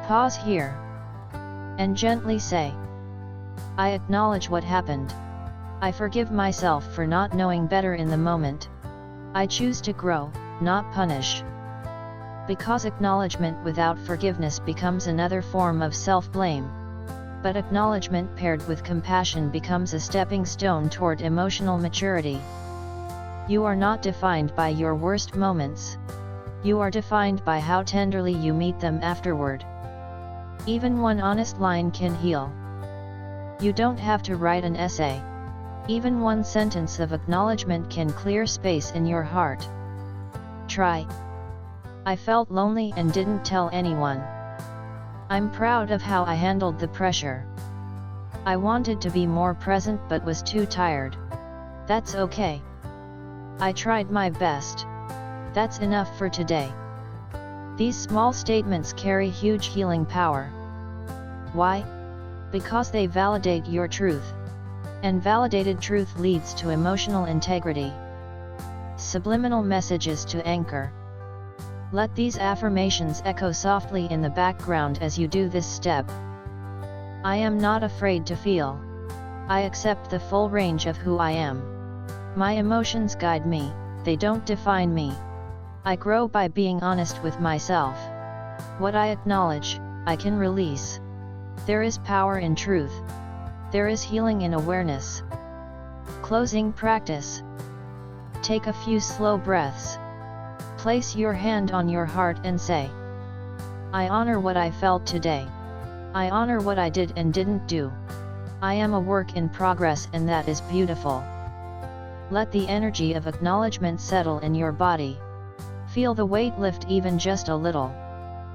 Pause here. And gently say, I acknowledge what happened. I forgive myself for not knowing better in the moment. I choose to grow, not punish. Because acknowledgement without forgiveness becomes another form of self-blame. But acknowledgement paired with compassion becomes a stepping stone toward emotional maturity. You are not defined by your worst moments. You are defined by how tenderly you meet them afterward. Even one honest line can heal. You don't have to write an essay. Even one sentence of acknowledgement can clear space in your heart. Try. I felt lonely and didn't tell anyone. I'm proud of how I handled the pressure. I wanted to be more present but was too tired. That's okay. I tried my best. That's enough for today. These small statements carry huge healing power. Why? Because they validate your truth. And validated truth leads to emotional integrity. Subliminal messages to anchor. Let these affirmations echo softly in the background as you do this step. I am not afraid to feel. I accept the full range of who I am. My emotions guide me, they don't define me. I grow by being honest with myself. What I acknowledge, I can release. There is power in truth. There is healing in awareness. Closing practice. Take a few slow breaths. Place your hand on your heart and say, I honor what I felt today. I honor what I did and didn't do. I am a work in progress and that is beautiful. Let the energy of acknowledgement settle in your body. Feel the weight lift even just a little.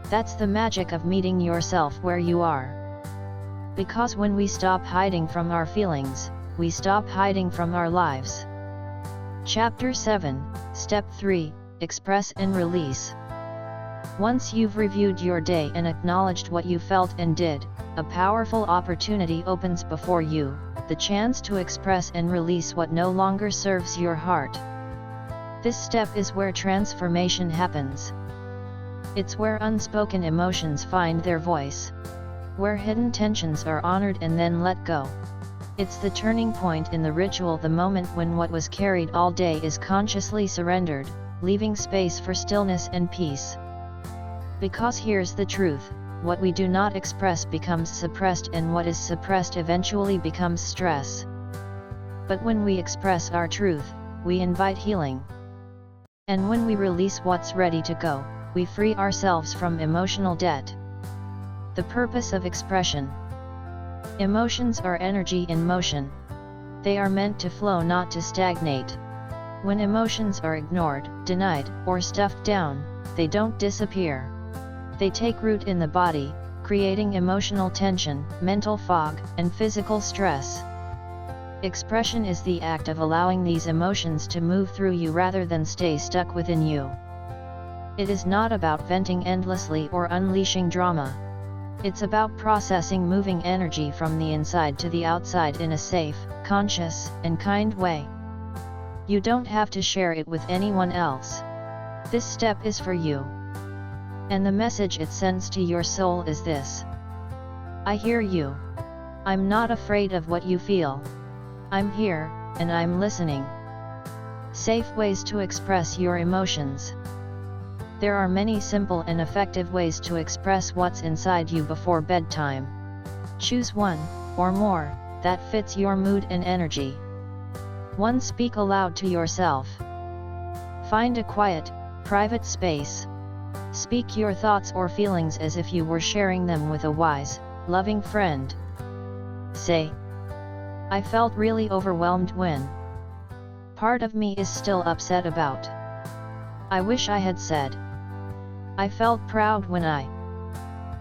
That's the magic of meeting yourself where you are. Because when we stop hiding from our feelings, we stop hiding from our lives. Chapter 7, Step 3, Express and Release. Once you've reviewed your day and acknowledged what you felt and did, a powerful opportunity opens before you, the chance to express and release what no longer serves your heart. This step is where transformation happens. It's where unspoken emotions find their voice. Where hidden tensions are honored and then let go. It's the turning point in the ritual, the moment when what was carried all day is consciously surrendered, leaving space for stillness and peace. Because here's the truth, what we do not express becomes suppressed and what is suppressed eventually becomes stress. But when we express our truth, we invite healing. And when we release what's ready to go, we free ourselves from emotional debt. The purpose of expression. Emotions are energy in motion. They are meant to flow, not to stagnate. When emotions are ignored, denied, or stuffed down, they don't disappear. They take root in the body, creating emotional tension, mental fog, and physical stress. Expression is the act of allowing these emotions to move through you rather than stay stuck within you. It is not about venting endlessly or unleashing drama. It's about processing moving energy from the inside to the outside in a safe, conscious, and kind way. You don't have to share it with anyone else. This step is for you. And the message it sends to your soul is this: I hear you. I'm not afraid of what you feel. I'm here, and I'm listening. Safe ways to express your emotions. There are many simple and effective ways to express what's inside you before bedtime. Choose one, or more, that fits your mood and energy. 1. Speak aloud to yourself. Find a quiet, private space. Speak your thoughts or feelings as if you were sharing them with a wise, loving friend. Say, I felt really overwhelmed when. Part of me is still upset about. I wish I had said. I felt proud when I.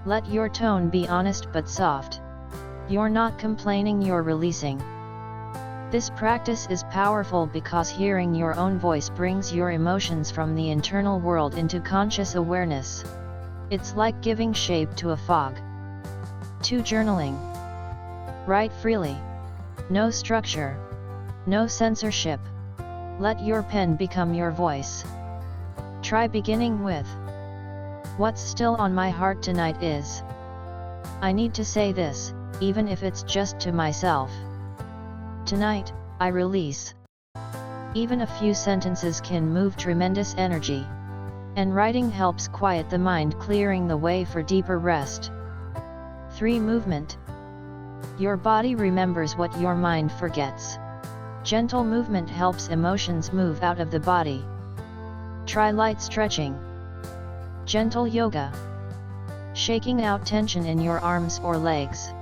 Let your tone be honest but soft. You're not complaining, you're releasing. This practice is powerful because hearing your own voice brings your emotions from the internal world into conscious awareness. It's like giving shape to a fog. 2. Journaling. Write freely. No structure. No censorship. Let your pen become your voice. Try beginning with, what's still on my heart tonight is. I need to say this, even if it's just to myself. Tonight, I release. Even a few sentences can move tremendous energy. And writing helps quiet the mind, clearing the way for deeper rest. 3. Movement. Your body remembers what your mind forgets. Gentle movement helps emotions move out of the body. Try light stretching. Gentle yoga. Shaking out tension in your arms or legs.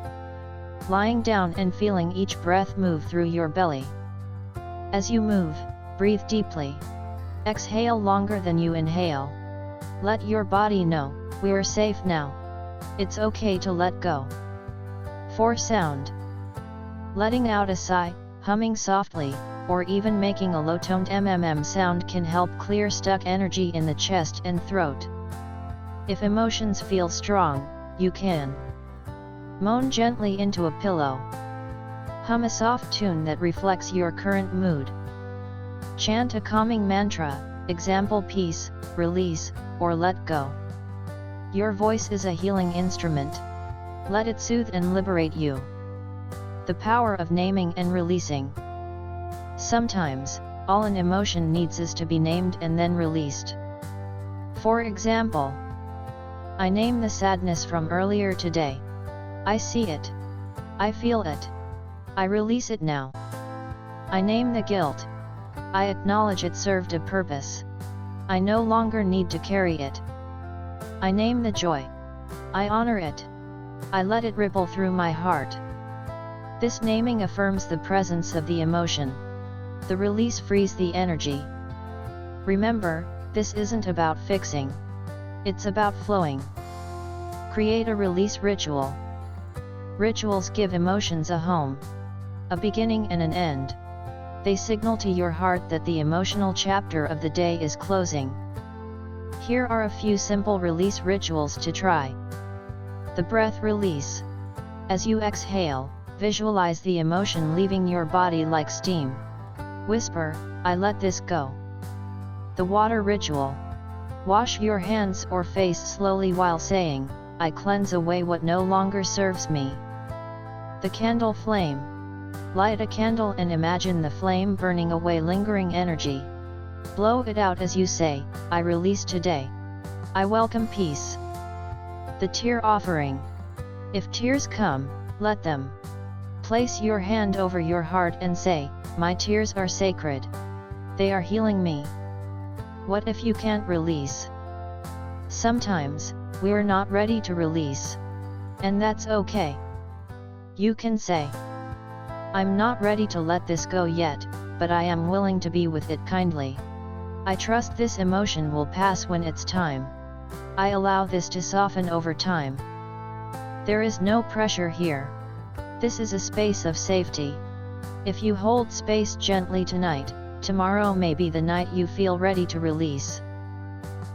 Lying down and feeling each breath move through your belly. As you move, breathe deeply. Exhale longer than you inhale. Let your body know, we're safe now. It's okay to let go. 4. Sound. Letting out a sigh, humming softly, or even making a low-toned sound can help clear stuck energy in the chest and throat. If emotions feel strong, you can moan gently into a pillow. Hum a soft tune that reflects your current mood. Chant a calming mantra, example peace, release, or let go. Your voice is a healing instrument. Let it soothe and liberate you. The power of naming and releasing. Sometimes, all an emotion needs is to be named and then released. For example, I name the sadness from earlier today. I see it. I feel it. I release it now. I name the guilt. I acknowledge it served a purpose. I no longer need to carry it. I name the joy. I honor it. I let it ripple through my heart. This naming affirms the presence of the emotion. The release frees the energy. Remember, this isn't about fixing. It's about flowing. Create a release ritual. Rituals give emotions a home, a beginning and an end. They signal to your heart that the emotional chapter of the day is closing. Here are a few simple release rituals to try. The breath release. As you exhale, visualize the emotion leaving your body like steam. Whisper, I let this go. The water ritual. Wash your hands or face slowly while saying, I cleanse away what no longer serves me. The candle flame. Light a candle and imagine the flame burning away lingering energy. Blow it out as you say, I release today. I welcome peace. The tear offering. If tears come, let them. Place your hand over your heart and say, my tears are sacred. They are healing me. What if you can't release? Sometimes, we're not ready to release. And that's okay. You can say, I'm not ready to let this go yet, but I am willing to be with it kindly. I trust this emotion will pass when it's time. I allow this to soften over time. There is no pressure here. This is a space of safety. If you hold space gently tonight, tomorrow may be the night you feel ready to release.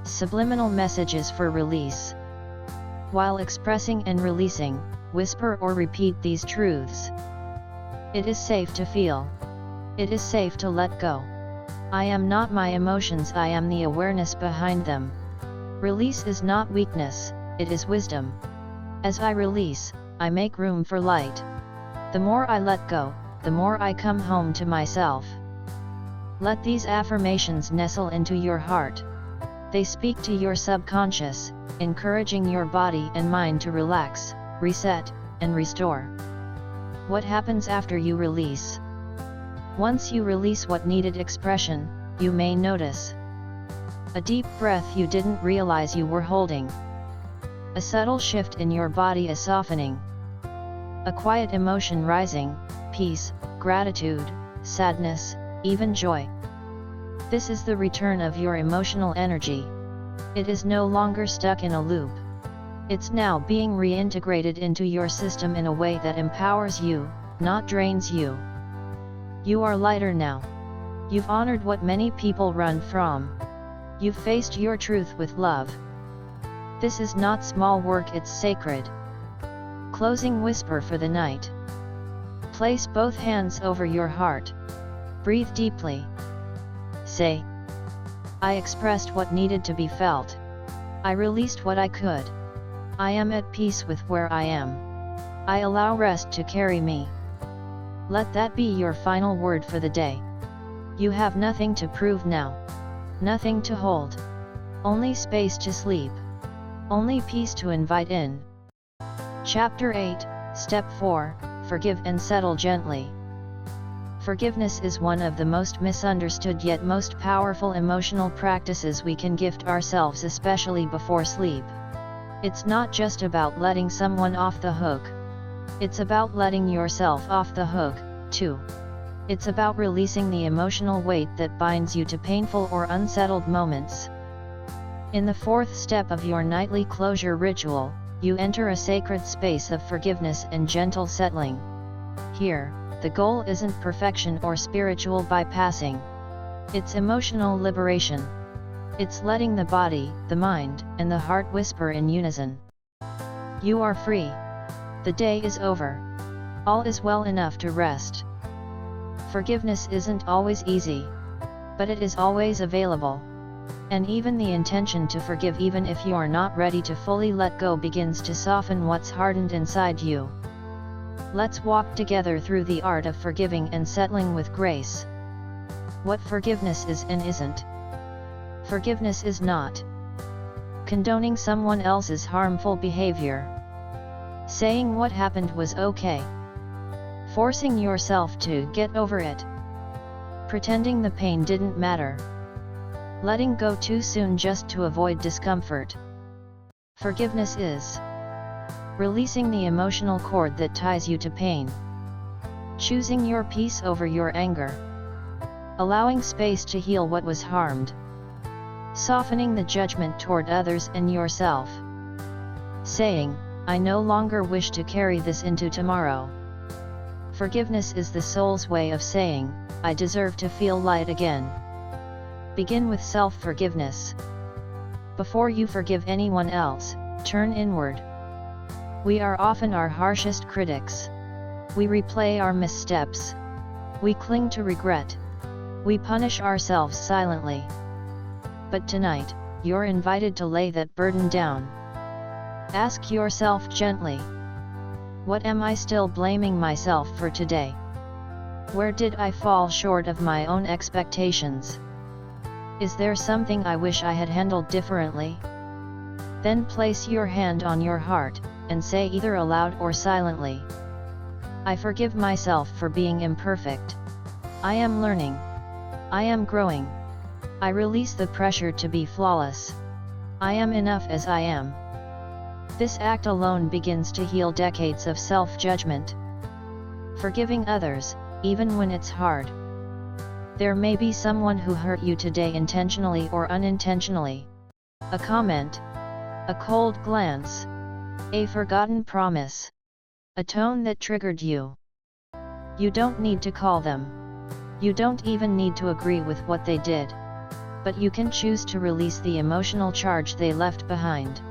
Subliminal messages for release. While expressing and releasing, whisper or repeat these truths. It is safe to feel. It is safe to let go. I am not my emotions, I am the awareness behind them. Release is not weakness, it is wisdom. As I release, I make room for light. The more I let go, the more I come home to myself. Let these affirmations nestle into your heart. They speak to your subconscious, encouraging your body and mind to relax, reset, and restore. What happens after you release? Once you release what needed expression, you may notice a deep breath you didn't realize you were holding. A subtle shift in your body, a softening. A quiet emotion rising, peace, gratitude, sadness, even joy. This is the return of your emotional energy. It is no longer stuck in a loop. It's now being reintegrated into your system in a way that empowers you, not drains you. You are lighter now. You've honored what many people run from. You've faced your truth with love. This is not small work, it's sacred. Closing whisper for the night. Place both hands over your heart. Breathe deeply. Say, I expressed what needed to be felt. I released what I could. I am at peace with where I am. I allow rest to carry me. Let that be your final word for the day. You have nothing to prove now. Nothing to hold. Only space to sleep. Only peace to invite in. Chapter 8, Step 4, Forgive and Settle Gently. Forgiveness is one of the most misunderstood yet most powerful emotional practices we can gift ourselves, especially before sleep. It's not just about letting someone off the hook. It's about letting yourself off the hook, too. It's about releasing the emotional weight that binds you to painful or unsettled moments. In the fourth step of your nightly closure ritual, you enter a sacred space of forgiveness and gentle settling. Here, the goal isn't perfection or spiritual bypassing. It's emotional liberation. It's letting the body, the mind, and the heart whisper in unison. You are free. The day is over. All is well enough to rest. Forgiveness isn't always easy, but it is always available. And even the intention to forgive, even if you are not ready to fully let go, begins to soften what's hardened inside you. Let's walk together through the art of forgiving and settling with grace. What forgiveness is and isn't. Forgiveness is not condoning someone else's harmful behavior. Saying what happened was okay. Forcing yourself to get over it. Pretending the pain didn't matter. Letting go too soon just to avoid discomfort. Forgiveness is releasing the emotional cord that ties you to pain. Choosing your peace over your anger. Allowing space to heal what was harmed. Softening the judgment toward others and yourself. Saying, I no longer wish to carry this into tomorrow. Forgiveness is the soul's way of saying, I deserve to feel light again. Begin with self-forgiveness. Before you forgive anyone else, turn inward. We are often our harshest critics. We replay our missteps. We cling to regret. We punish ourselves silently. But tonight, you're invited to lay that burden down. Ask yourself gently, what am I still blaming myself for today? Where did I fall short of my own expectations? Is there something I wish I had handled differently? Then place your hand on your heart, and say either aloud or silently, I forgive myself for being imperfect. I am learning. I am growing. I release the pressure to be flawless. I am enough as I am. This act alone begins to heal decades of self-judgment. Forgiving others, even when it's hard. There may be someone who hurt you today intentionally or unintentionally. A comment. A cold glance. A forgotten promise. A tone that triggered you. You don't need to call them. You don't even need to agree with what they did. But you can choose to release the emotional charge they left behind.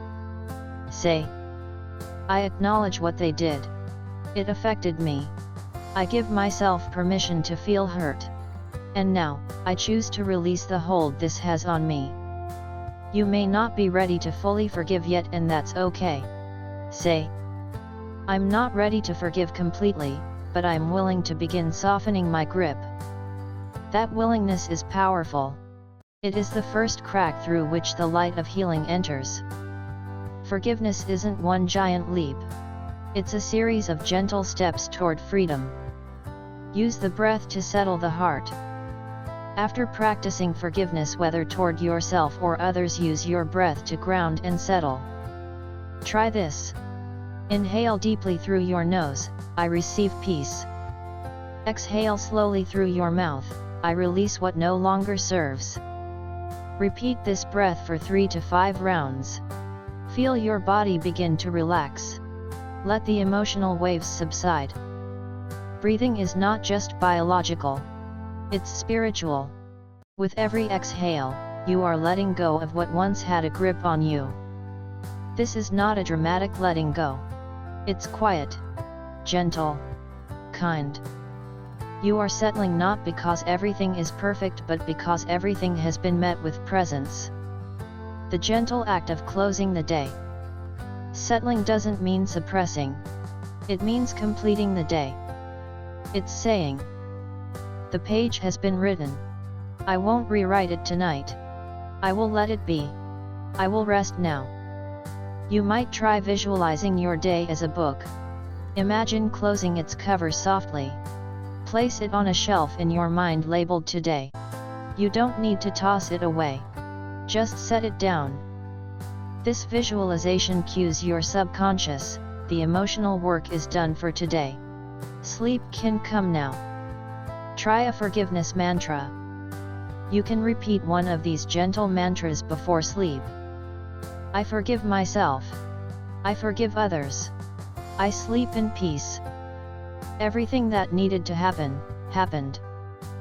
Say, I acknowledge what they did. It affected me. I give myself permission to feel hurt. And now, I choose to release the hold this has on me. You may not be ready to fully forgive yet, and that's okay. Say, I'm not ready to forgive completely, but I'm willing to begin softening my grip. That willingness is powerful. It is the first crack through which the light of healing enters. Forgiveness isn't one giant leap. It's a series of gentle steps toward freedom. Use the breath to settle the heart. After practicing forgiveness, whether toward yourself or others, use your breath to ground and settle. Try this. Inhale deeply through your nose, I receive peace. Exhale slowly through your mouth, I release what no longer serves. Repeat this breath for 3 to 5 rounds. Feel your body begin to relax. Let the emotional waves subside. Breathing is not just biological. It's spiritual. With every exhale, you are letting go of what once had a grip on you. This is not a dramatic letting go. It's quiet, gentle, kind. You are settling not because everything is perfect, but because everything has been met with presence. The gentle act of closing the day. Settling doesn't mean suppressing. It means completing the day. It's saying, the page has been written. I won't rewrite it tonight. I will let it be. I will rest now. You might try visualizing your day as a book. Imagine closing its cover softly. Place it on a shelf in your mind labeled today. You don't need to toss it away. Just set it down. This visualization cues your subconscious, the emotional work is done for today. Sleep can come now. Try a forgiveness mantra. You can repeat one of these gentle mantras before sleep. I forgive myself. I forgive others. I sleep in peace. Everything that needed to happen, happened.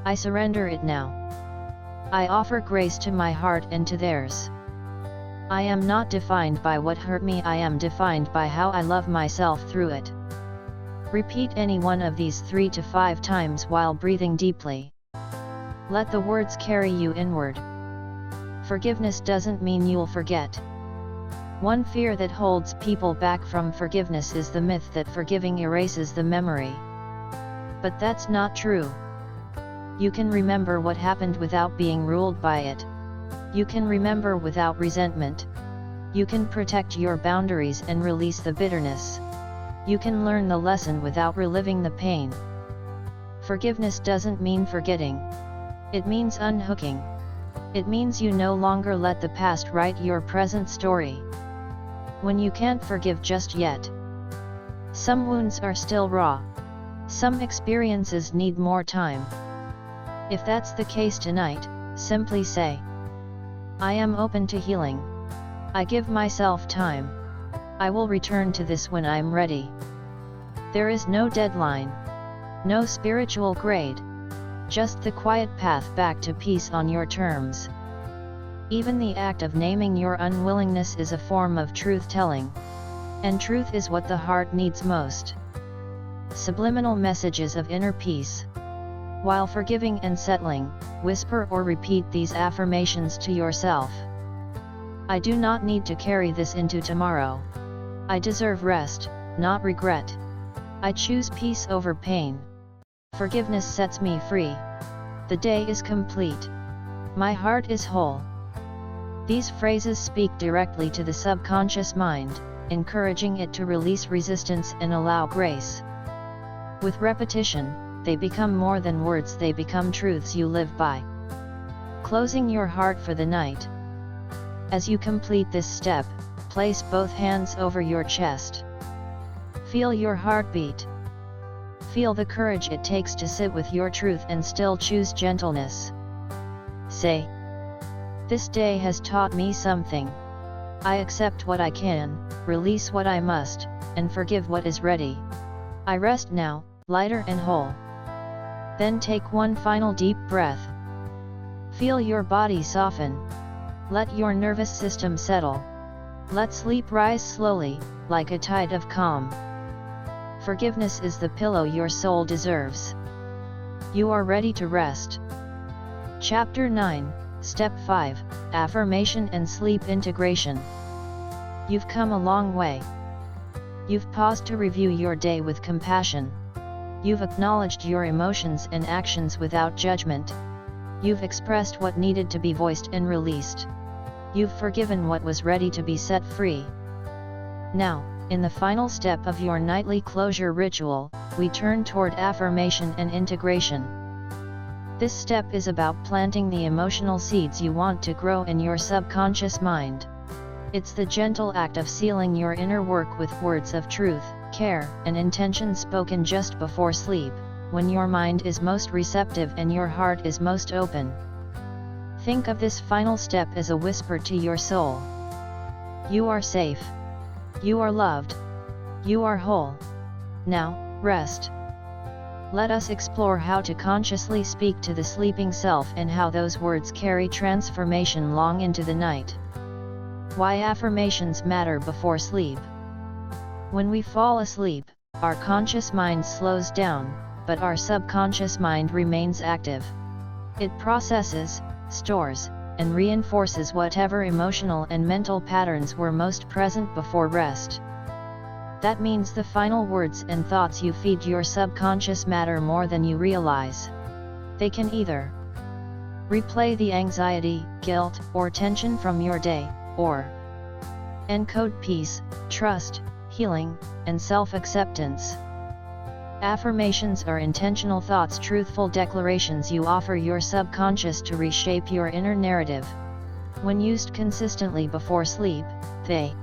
I surrender it now. I offer grace to my heart and to theirs. I am not defined by what hurt me, I am defined by how I love myself through it. Repeat any one of these 3 to 5 times while breathing deeply. Let the words carry you inward. Forgiveness doesn't mean you'll forget. One fear that holds people back from forgiveness is the myth that forgiving erases the memory. But that's not true. You can remember what happened without being ruled by it. You can remember without resentment. You can protect your boundaries and release the bitterness. You can learn the lesson without reliving the pain. Forgiveness doesn't mean forgetting. It means unhooking. It means you no longer let the past write your present story. When you can't forgive just yet. Some wounds are still raw. Some experiences need more time. If that's the case tonight, simply say, I am open to healing. I give myself time. I will return to this when I'm ready. There is no deadline. No spiritual grade. Just the quiet path back to peace on your terms. Even the act of naming your unwillingness is a form of truth-telling. And truth is what the heart needs most. Subliminal messages of inner peace. While forgiving and settling, whisper or repeat these affirmations to yourself. I do not need to carry this into tomorrow. I deserve rest, not regret. I choose peace over pain. Forgiveness sets me free. The day is complete. My heart is whole. These phrases speak directly to the subconscious mind, encouraging it to release resistance and allow grace. With repetition, they become more than words, they become truths you live by. Closing your heart for the night. As you complete this step, place both hands over your chest. Feel your heartbeat. Feel the courage it takes to sit with your truth and still choose gentleness. Say, this day has taught me something. I accept what I can, release what I must, and forgive what is ready. I rest now, lighter and whole. Then take one final deep breath. Feel your body soften. Let your nervous system settle. Let sleep rise slowly, like a tide of calm. Forgiveness is the pillow your soul deserves. You are ready to rest. Chapter 9, Step 5, Affirmation and Sleep Integration. You've come a long way. You've paused to review your day with compassion. You've acknowledged your emotions and actions without judgment. You've expressed what needed to be voiced and released. You've forgiven what was ready to be set free. Now, in the final step of your nightly closure ritual, we turn toward affirmation and integration. This step is about planting the emotional seeds you want to grow in your subconscious mind. It's the gentle act of sealing your inner work with words of truth, care, and intention spoken just before sleep, when your mind is most receptive and your heart is most open. Think of this final step as a whisper to your soul. You are safe. You are loved. You are whole. Now, rest. Let us explore how to consciously speak to the sleeping self and how those words carry transformation long into the night. Why affirmations matter before sleep. When we fall asleep, our conscious mind slows down, but our subconscious mind remains active. It processes, stores, and reinforces whatever emotional and mental patterns were most present before rest. That means the final words and thoughts you feed your subconscious matter more than you realize. They can either replay the anxiety, guilt, or tension from your day, or encode peace, trust, healing, and self-acceptance. Affirmations are intentional thoughts, truthful declarations you offer your subconscious to reshape your inner narrative. When used consistently before sleep, they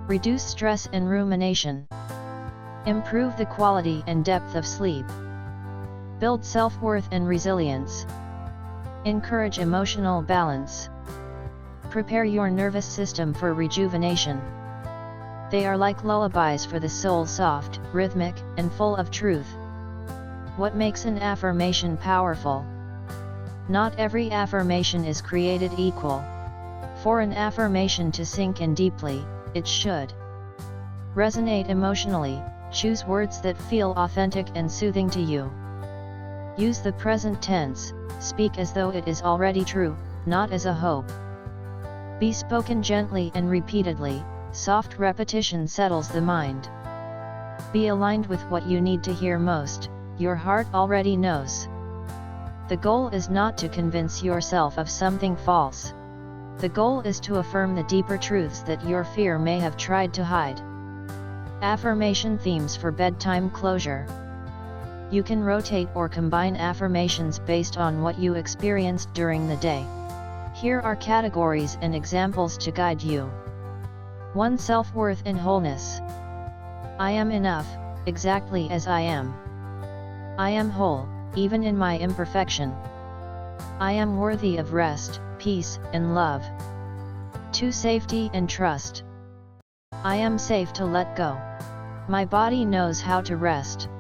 reduce stress and rumination, improve the quality and depth of sleep, build self-worth and resilience, encourage emotional balance, prepare your nervous system for rejuvenation. They are like lullabies for the soul, soft, rhythmic, and full of truth. What makes an affirmation powerful? Not every affirmation is created equal. For an affirmation to sink in deeply, it should resonate emotionally. Choose words that feel authentic and soothing to you. Use the present tense, speak as though it is already true, not as a hope. Be spoken gently and repeatedly. Soft repetition settles the mind. Be aligned with what you need to hear most, your heart already knows. The goal is not to convince yourself of something false. The goal is to affirm the deeper truths that your fear may have tried to hide. Affirmation themes for bedtime closure. You can rotate or combine affirmations based on what you experienced during the day. Here are categories and examples to guide you. 1. Self-worth and wholeness. I am enough, exactly as I am. I am whole, even in my imperfection. I am worthy of rest, peace, and love. 2. Safety and trust. I am safe to let go. My body knows how to rest.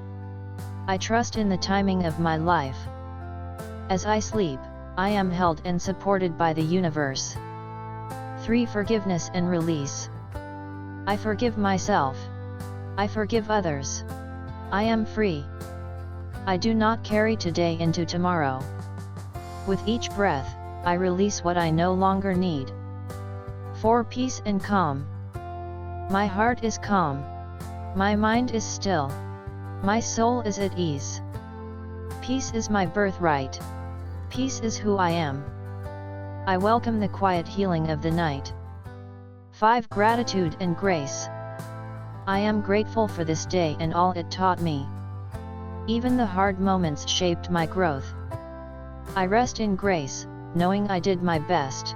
I trust in the timing of my life. As I sleep, I am held and supported by the universe. 3. Forgiveness and release. I forgive myself. I forgive others. I am free. I do not carry today into tomorrow. With each breath, I release what I no longer need. 4. Peace and calm. My heart is calm. My mind is still. My soul is at ease. Peace is my birthright. Peace is who I am. I welcome the quiet healing of the night. 5. Gratitude and grace. I am grateful for this day and all it taught me. Even the hard moments shaped my growth. I rest in grace, knowing I did my best.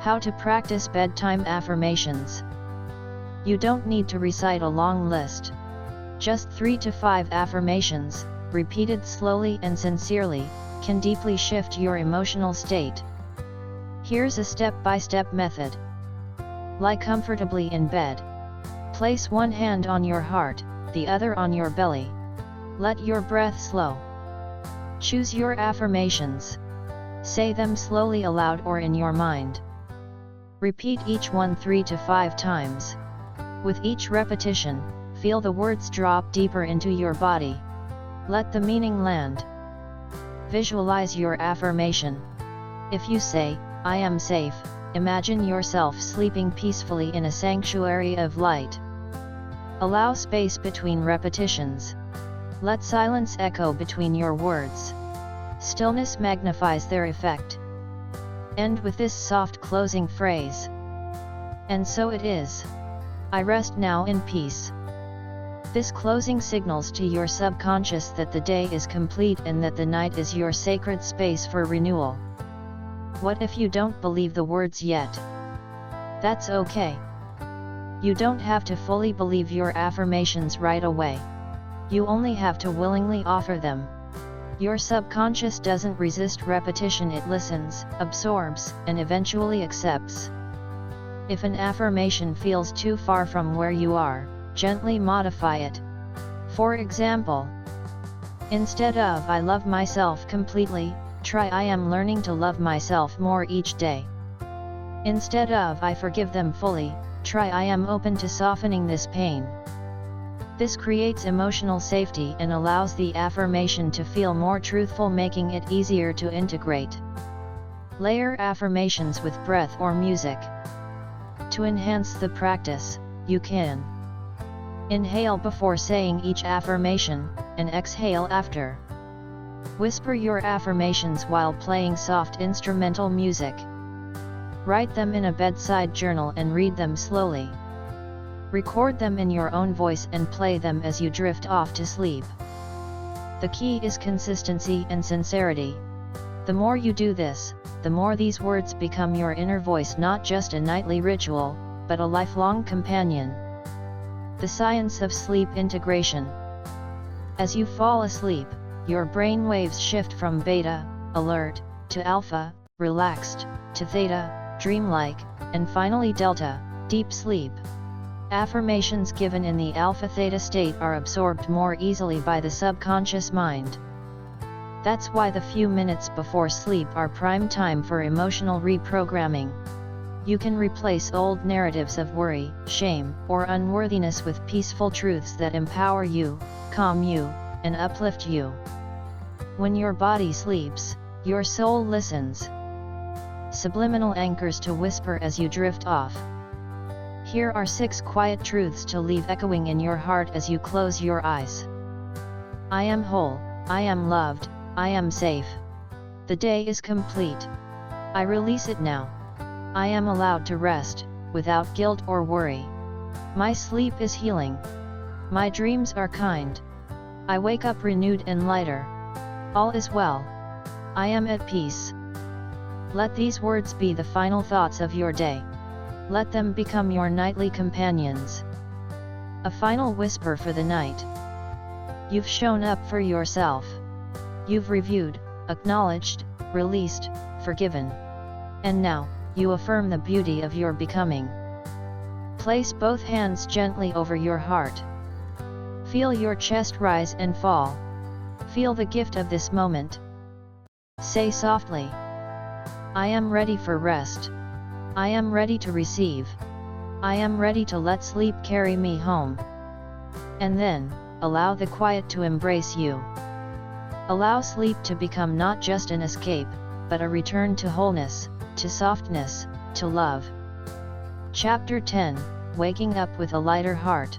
How to practice bedtime affirmations. You don't need to recite a long list. Just 3 to 5 affirmations, repeated slowly and sincerely, can deeply shift your emotional state. Here's a step-by-step method. Lie comfortably in bed. Place one hand on your heart, the other on your belly. Let your breath slow. Choose your affirmations. Say them slowly aloud or in your mind. Repeat each one 3 to 5 times. With each repetition, feel the words drop deeper into your body. Let the meaning land. Visualize your affirmation. If you say, "I am safe," imagine yourself sleeping peacefully in a sanctuary of light. Allow space between repetitions. Let silence echo between your words. Stillness magnifies their effect. End with this soft closing phrase. And so it is. I rest now in peace. This closing signals to your subconscious that the day is complete and that the night is your sacred space for renewal. What if you don't believe the words yet? That's okay. You don't have to fully believe your affirmations right away. You only have to willingly offer them. Your subconscious doesn't resist repetition, it listens, absorbs, and eventually accepts. If an affirmation feels too far from where you are, gently modify it. For example, instead of "I love myself completely," try "I am learning to love myself more each day." Instead of "I forgive them fully," try "I am open to softening this pain." This creates emotional safety and allows the affirmation to feel more truthful, making it easier to integrate. Layer affirmations with breath or music. To enhance the practice, you can inhale before saying each affirmation, and exhale after. Whisper your affirmations while playing soft instrumental music. Write them in a bedside journal and read them slowly. Record them in your own voice and play them as you drift off to sleep. The key is consistency and sincerity. The more you do this, the more these words become your inner voice, not just a nightly ritual, but a lifelong companion. The science of sleep integration. As you fall asleep, your brain waves shift from beta, alert, to alpha, relaxed, to theta, dreamlike, and finally delta, deep sleep. Affirmations given in the alpha-theta state are absorbed more easily by the subconscious mind. That's why the few minutes before sleep are prime time for emotional reprogramming. You can replace old narratives of worry, shame, or unworthiness with peaceful truths that empower you, calm you, and uplift you. When your body sleeps, your soul listens. Subliminal anchors to whisper as you drift off. Here are 6 quiet truths to leave echoing in your heart as you close your eyes. I am whole, I am loved, I am safe. The day is complete. I release it now. I am allowed to rest, without guilt or worry. My sleep is healing. My dreams are kind. I wake up renewed and lighter. All is well. I am at peace. Let these words be the final thoughts of your day. Let them become your nightly companions. A final whisper for the night. You've shown up for yourself. You've reviewed, acknowledged, released, forgiven. And now, you affirm the beauty of your becoming. Place both hands gently over your heart. Feel your chest rise and fall. Feel the gift of this moment. Say softly, I am ready for rest. I am ready to receive. I am ready to let sleep carry me home. And then, allow the quiet to embrace you. Allow sleep to become not just an escape, but a return to wholeness, to softness, to love. Chapter 10, Waking Up with a Lighter Heart.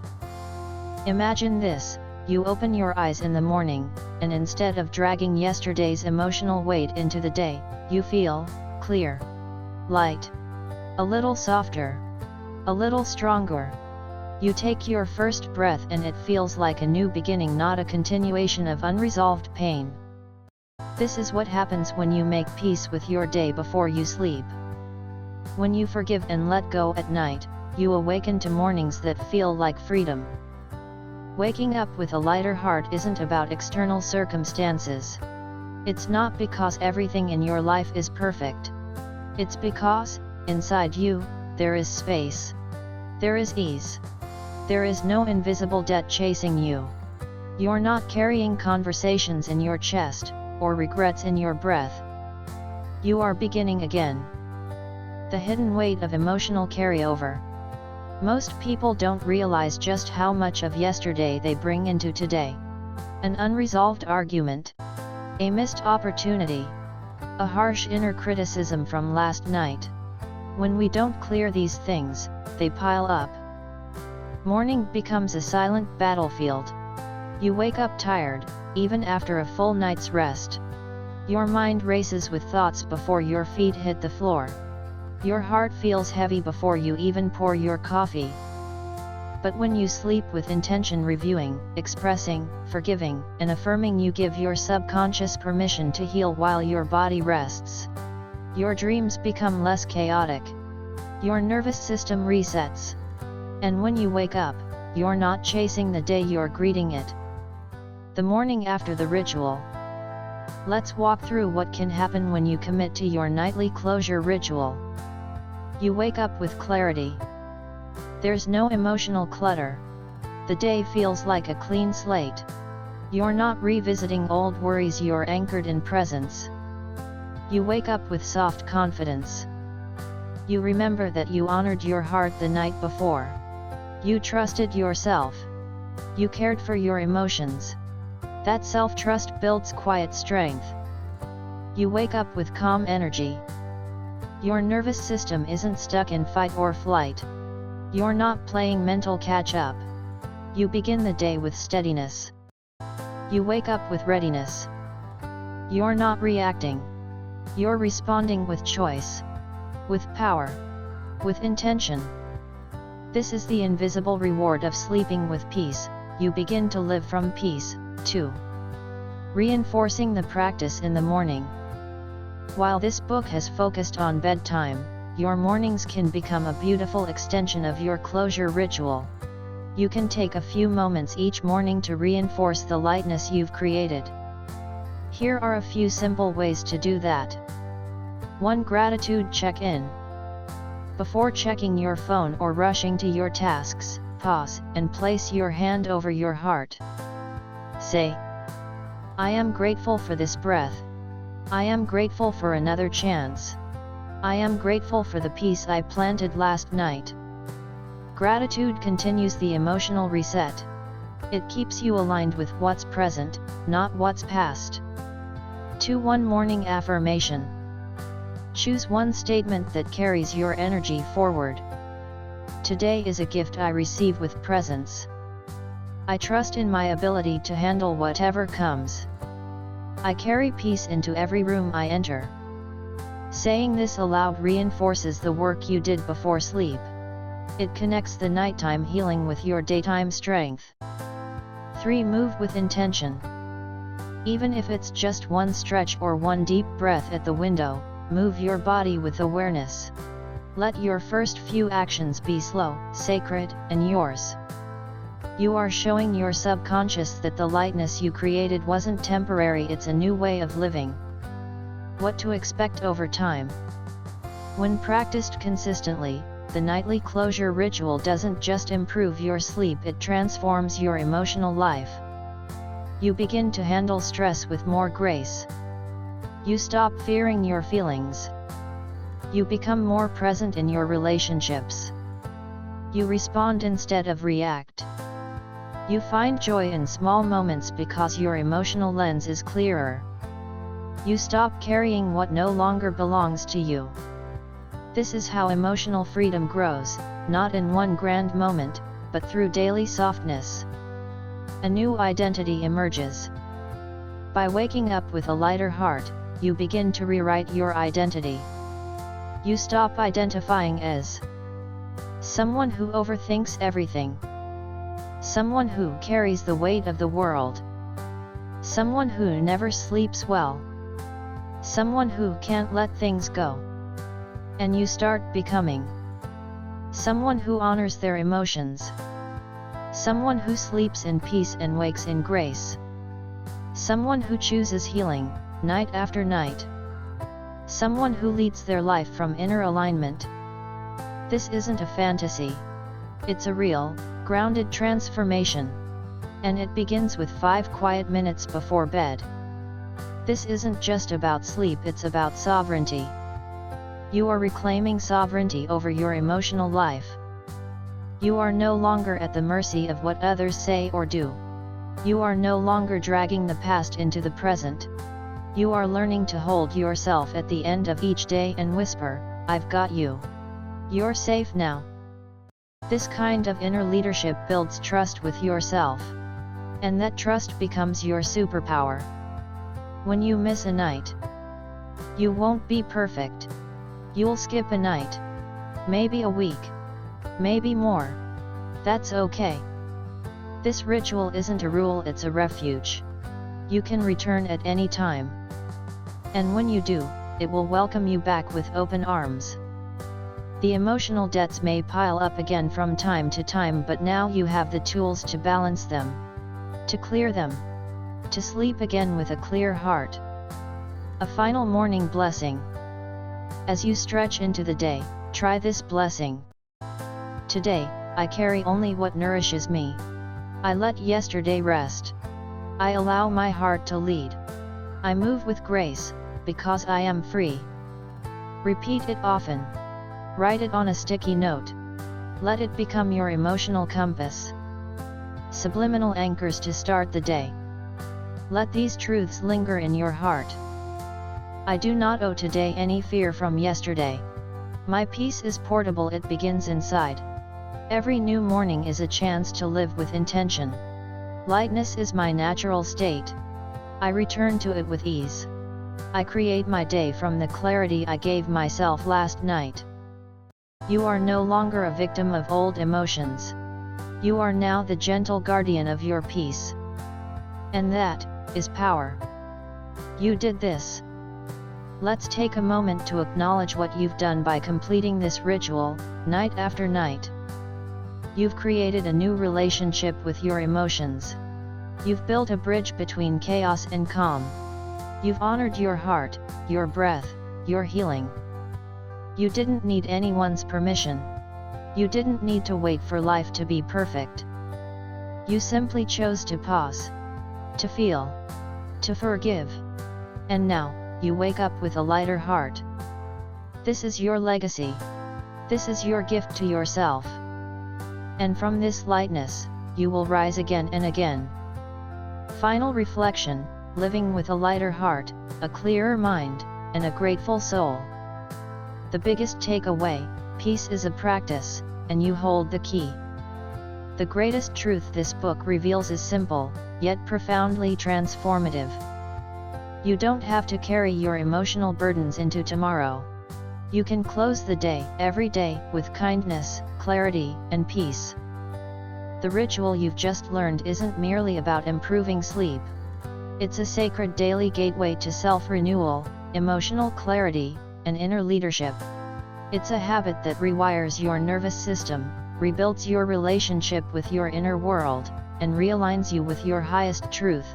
Imagine this, you open your eyes in the morning, and instead of dragging yesterday's emotional weight into the day, you feel clear, light, a little softer, a little stronger. You take your first breath and it feels like a new beginning, not a continuation of unresolved pain. This is what happens when you make peace with your day before you sleep. When you forgive and let go at night, you awaken to mornings that feel like freedom. Waking up with a lighter heart isn't about external circumstances. It's not because everything in your life is perfect. It's because, inside you, there is space. There is ease. There is no invisible debt chasing you. You're not carrying conversations in your chest, or regrets in your breath. You are beginning again. The hidden weight of emotional carryover. Most people don't realize just how much of yesterday they bring into today. An unresolved argument, a missed opportunity, a harsh inner criticism from last night. When we don't clear these things, they pile up. Morning becomes a silent battlefield. You wake up tired, even after a full night's rest. Your mind races with thoughts before your feet hit the floor. Your heart feels heavy before you even pour your coffee. But when you sleep with intention, reviewing, expressing, forgiving, and affirming, you give your subconscious permission to heal while your body rests. Your dreams become less chaotic. Your nervous system resets. And when you wake up, you're not chasing the day, you're greeting it. The morning after the ritual. Let's walk through what can happen when you commit to your nightly closure ritual. You wake up with clarity. There's no emotional clutter. The day feels like a clean slate. You're not revisiting old worries, you're anchored in presence. You wake up with soft confidence. You remember that you honored your heart the night before. You trusted yourself. You cared for your emotions. That self-trust builds quiet strength. You wake up with calm energy. Your nervous system isn't stuck in fight or flight. You're not playing mental catch-up. You begin the day with steadiness. You wake up with readiness. You're not reacting. You're responding with choice, with power, with intention. This is the invisible reward of sleeping with peace. You begin to live from peace, too. Reinforcing the practice in the morning. While this book has focused on bedtime, your mornings can become a beautiful extension of your closure ritual. You can take a few moments each morning to reinforce the lightness you've created. Here are a few simple ways to do that. 1. Gratitude check-in. Before checking your phone or rushing to your tasks, pause and place your hand over your heart. Say, I am grateful for this breath. I am grateful for another chance. I am grateful for the peace I planted last night. Gratitude continues the emotional reset. It keeps you aligned with what's present, not what's past. 2. 1 morning affirmation. Choose one statement that carries your energy forward. Today is a gift I receive with presence. I trust in my ability to handle whatever comes. I carry peace into every room I enter. Saying this aloud reinforces the work you did before sleep. It connects the nighttime healing with your daytime strength. 3. Move with intention. Even if it's just one stretch or one deep breath at the window, move your body with awareness. Let your first few actions be slow, sacred, and yours. You are showing your subconscious that the lightness you created wasn't temporary, it's a new way of living. What to expect over time. When practiced consistently, the nightly closure ritual doesn't just improve your sleep, it transforms your emotional life. You begin to handle stress with more grace. You stop fearing your feelings. You become more present in your relationships. You respond instead of react. You find joy in small moments because your emotional lens is clearer. You stop carrying what no longer belongs to you. This is how emotional freedom grows, not in one grand moment, but through daily softness. A new identity emerges. By waking up with a lighter heart, you begin to rewrite your identity. You stop identifying as someone who overthinks everything, someone who carries the weight of the world, someone who never sleeps well, someone who can't let things go. And you start becoming someone who honors their emotions, someone who sleeps in peace and wakes in grace, someone who chooses healing, night after night, someone who leads their life from inner alignment. This isn't a fantasy. It's a real, grounded transformation. And it begins with 5 quiet minutes before bed. This isn't just about sleep, it's about sovereignty. You are reclaiming sovereignty over your emotional life. You are no longer at the mercy of what others say or do. You are no longer dragging the past into the present. You are learning to hold yourself at the end of each day and whisper, "I've got you. You're safe now." This kind of inner leadership builds trust with yourself. And that trust becomes your superpower. When you miss a night, you won't be perfect. You'll skip a night. Maybe a week. Maybe more. That's okay. This ritual isn't a rule, it's a refuge. You can return at any time. And when you do, it will welcome you back with open arms. The emotional debts may pile up again from time to time, but now you have the tools to balance them, to clear them, to sleep again with a clear heart. A final morning blessing. As you stretch into the day, try this blessing. Today, I carry only what nourishes me. I let yesterday rest. I allow my heart to lead. I move with grace, because I am free. Repeat it often. Write it on a sticky note. Let it become your emotional compass. Subliminal anchors to start the day. Let these truths linger in your heart. I do not owe today any fear from yesterday. My peace is portable, it begins inside. Every new morning is a chance to live with intention. Lightness is my natural state. I return to it with ease. I create my day from the clarity I gave myself last night. You are no longer a victim of old emotions. You are now the gentle guardian of your peace. And that is power. You did this. Let's take a moment to acknowledge what you've done by completing this ritual, night after night. You've created a new relationship with your emotions. You've built a bridge between chaos and calm. You've honored your heart, your breath, your healing. You didn't need anyone's permission. You didn't need to wait for life to be perfect. You simply chose to pause, to feel, to forgive. And now, you wake up with a lighter heart. This is your legacy. This is your gift to yourself. And from this lightness, you will rise again and again. Final reflection: living with a lighter heart, a clearer mind, and a grateful soul. The biggest takeaway: peace is a practice, and you hold the key. The greatest truth this book reveals is simple, yet profoundly transformative. You don't have to carry your emotional burdens into tomorrow. You can close the day, every day, with kindness, clarity, and peace. The ritual you've just learned isn't merely about improving sleep. It's a sacred daily gateway to self-renewal, emotional clarity, and inner leadership. It's a habit that rewires your nervous system, rebuilds your relationship with your inner world, and realigns you with your highest truth.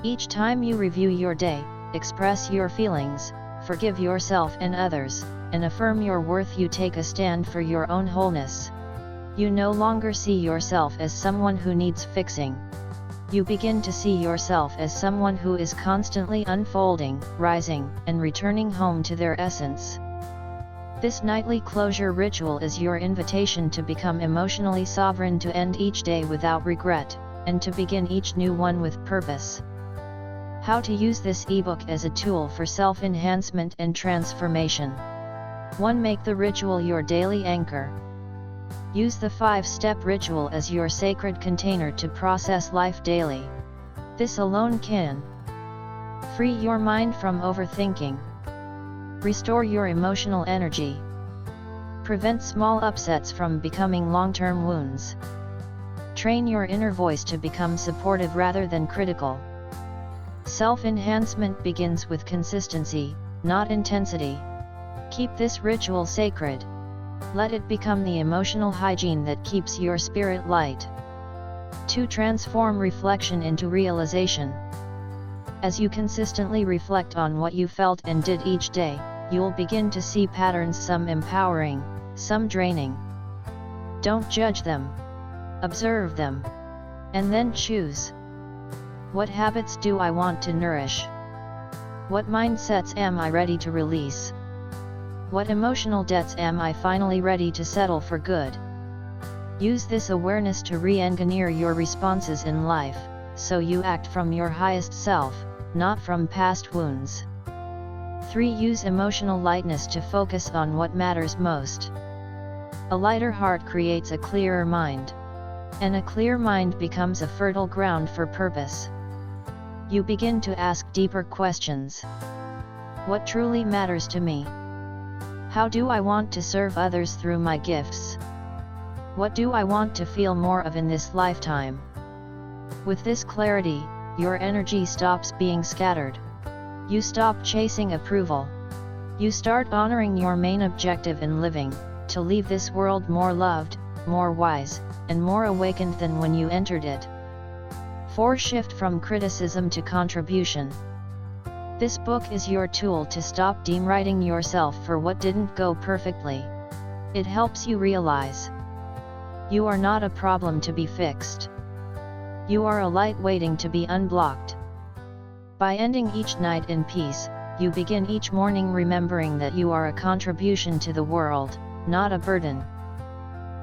Each time you review your day, express your feelings, forgive yourself and others, and affirm your worth, you take a stand for your own wholeness. You no longer see yourself as someone who needs fixing. You begin to see yourself as someone who is constantly unfolding, rising, and returning home to their essence. This nightly closure ritual is your invitation to become emotionally sovereign, to end each day without regret, and to begin each new one with purpose. How to use this ebook as a tool for self-enhancement and transformation. 1. Make the ritual your daily anchor. Use the 5-step ritual as your sacred container to process life daily. This alone can free your mind from overthinking, restore your emotional energy, prevent small upsets from becoming long-term wounds, train your inner voice to become supportive rather than critical. Self-enhancement begins with consistency, not intensity. Keep this ritual sacred. Let it become the emotional hygiene that keeps your spirit light. 2. Transform reflection into realization. As you consistently reflect on what you felt and did each day, you'll begin to see patterns, some empowering, some draining. Don't judge them. Observe them. And then choose. What habits do I want to nourish? What mindsets am I ready to release? What emotional debts am I finally ready to settle for good? Use this awareness to re-engineer your responses in life, so you act from your highest self, not from past wounds. 3. Use emotional lightness to focus on what matters most. A lighter heart creates a clearer mind. And a clear mind becomes a fertile ground for purpose. You begin to ask deeper questions. What truly matters to me? How do I want to serve others through my gifts? What do I want to feel more of in this lifetime? With this clarity, your energy stops being scattered. You stop chasing approval. You start honoring your main objective in living, to leave this world more loved, more wise, and more awakened than when you entered it. 4. Shift from criticism to contribution. This book is your tool to stop deriding yourself for what didn't go perfectly. It helps you realize you are not a problem to be fixed. You are a light waiting to be unblocked. By ending each night in peace, you begin each morning remembering that you are a contribution to the world, not a burden.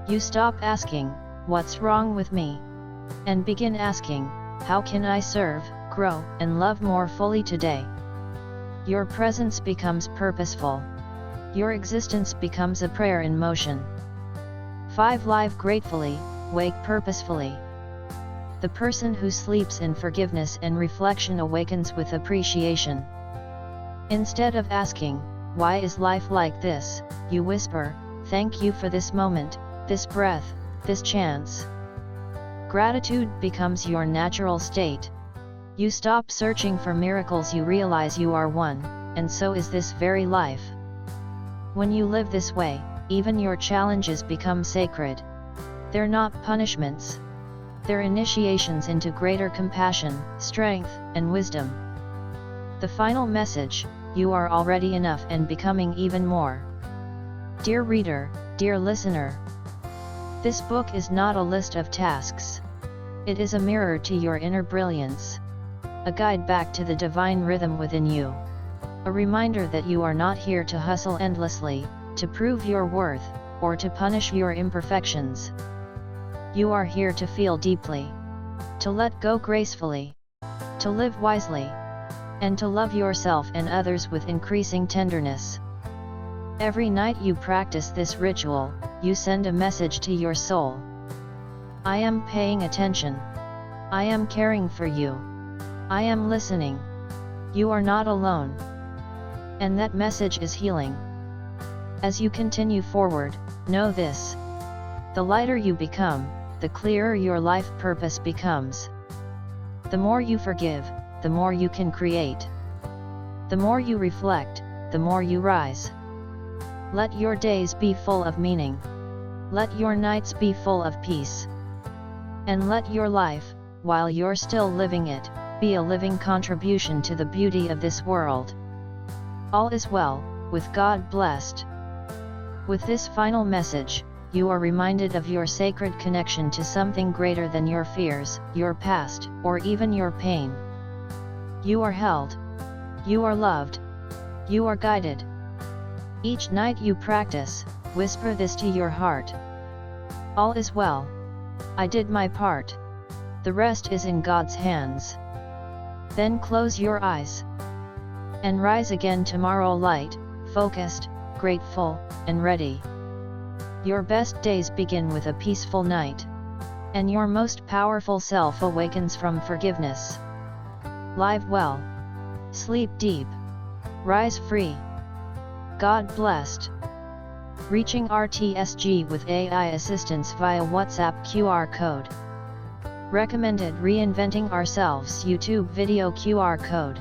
You stop asking, "What's wrong with me?" and begin asking, "How can I serve, grow, and love more fully today?" Your presence becomes purposeful. Your existence becomes a prayer in motion. 5. Live gratefully, wake purposefully. The person who sleeps in forgiveness and reflection awakens with appreciation. Instead of asking, "Why is life like this?" you whisper, "Thank you for this moment, this breath, this chance." Gratitude becomes your natural state. You stop searching for miracles, you realize you are one, and so is this very life. When you live this way, even your challenges become sacred. They're not punishments. They're initiations into greater compassion, strength, and wisdom. The final message: you are already enough and becoming even more. Dear reader, dear listener, this book is not a list of tasks. It is a mirror to your inner brilliance. A guide back to the divine rhythm within you. A reminder that you are not here to hustle endlessly, to prove your worth, or to punish your imperfections. You are here to feel deeply, to let go gracefully, to live wisely, and to love yourself and others with increasing tenderness. Every night you practice this ritual, you send a message to your soul. I am paying attention. I am caring for you. I am listening. You are not alone. And that message is healing. As you continue forward, know this: the lighter you become, the clearer your life purpose becomes. The more you forgive, the more you can create. The more you reflect, the more you rise. Let your days be full of meaning. Let your nights be full of peace. And let your life, while you're still living it, be a living contribution to the beauty of this world. All is well, with God blessed. With this final message, you are reminded of your sacred connection to something greater than your fears, your past, or even your pain. You are held. You are loved. You are guided. Each night you practice, whisper this to your heart: all is well. I did my part. The rest is in God's hands. Then close your eyes and rise again tomorrow, light, focused, grateful, and ready. Your best days begin with a peaceful night, and your most powerful self awakens from forgiveness. Live well. Sleep deep. Rise free. God blessed. Reaching RTSG with AI assistance via WhatsApp QR code. Recommended Reinventing Ourselves YouTube video QR code.